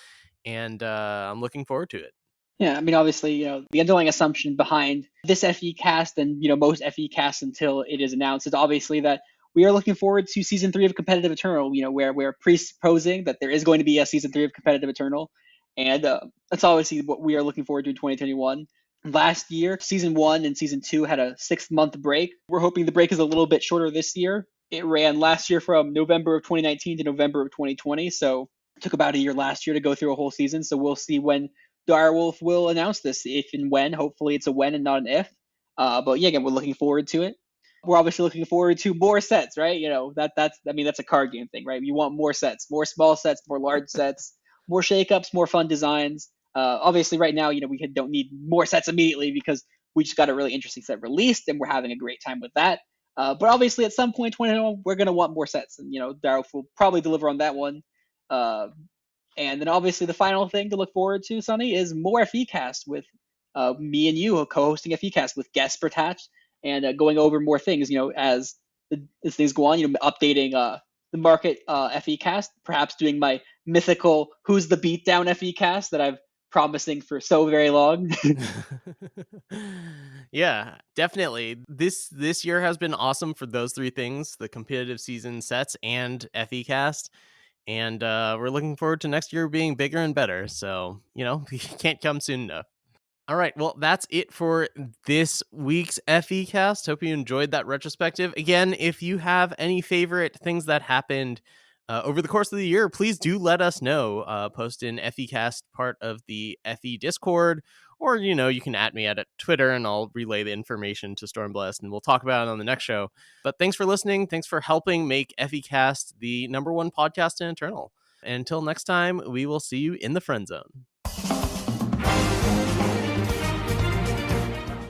and I'm looking forward to it. Yeah, I mean, obviously, the underlying assumption behind this FEcast and most FEcasts until it is announced is obviously that we are looking forward to season 3 of Competitive Eternal, where we're presupposing that there is going to be a season 3 of Competitive Eternal. And that's obviously what we are looking forward to in 2021. Last year, season 1 and season 2 had a 6-month break. We're hoping the break is a little bit shorter this year. It ran last year from November of 2019 to November of 2020. So it took about a year last year to go through a whole season. So we'll see when Direwolf will announce this, if and when. Hopefully it's a when and not an if. But yeah, again, we're looking forward to it. We're obviously looking forward to more sets, right? That's a card game thing, right? You want more sets, more small sets, more large sets, more shakeups, more fun designs. Obviously, right now, we don't need more sets immediately because we just got a really interesting set released, and we're having a great time with that. But obviously, at some point, 2021, we're going to want more sets, and Darrow will probably deliver on that one. And then obviously, the final thing to look forward to, Sunny, is more FEcast with me and you co-hosting FEcast with guests attached, and going over more things, as things go on, updating the market FEcast, perhaps doing my mythical Who's the Beatdown FEcast that I've promising for so very long. Yeah, definitely. This year has been awesome for those 3 things: the competitive season sets and FEcast. And we're looking forward to next year being bigger and better. So, we can't come soon enough. All right, well, that's it for this week's FEcast. Hope you enjoyed that retrospective. Again, if you have any favorite things that happened over the course of the year, please do let us know. Post in FEcast part of the FE Discord, or, you can @me at Twitter, and I'll relay the information to Stormblessed, and we'll talk about it on the next show. But thanks for listening. Thanks for helping make FEcast the #1 podcast in Eternal. Until next time, we will see you in the friend zone.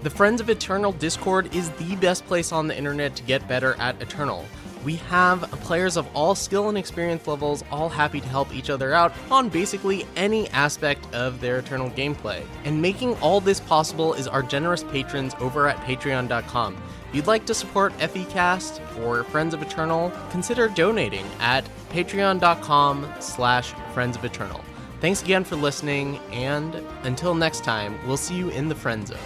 The Friends of Eternal Discord is the best place on the internet to get better at Eternal. We have players of all skill and experience levels, all happy to help each other out on basically any aspect of their Eternal gameplay. And making all this possible is our generous patrons over at patreon.com. If you'd like to support FECast or Friends of Eternal, consider donating at patreon.com/Friends of Eternal. Thanks again for listening, and until next time, we'll see you in the Friend Zone.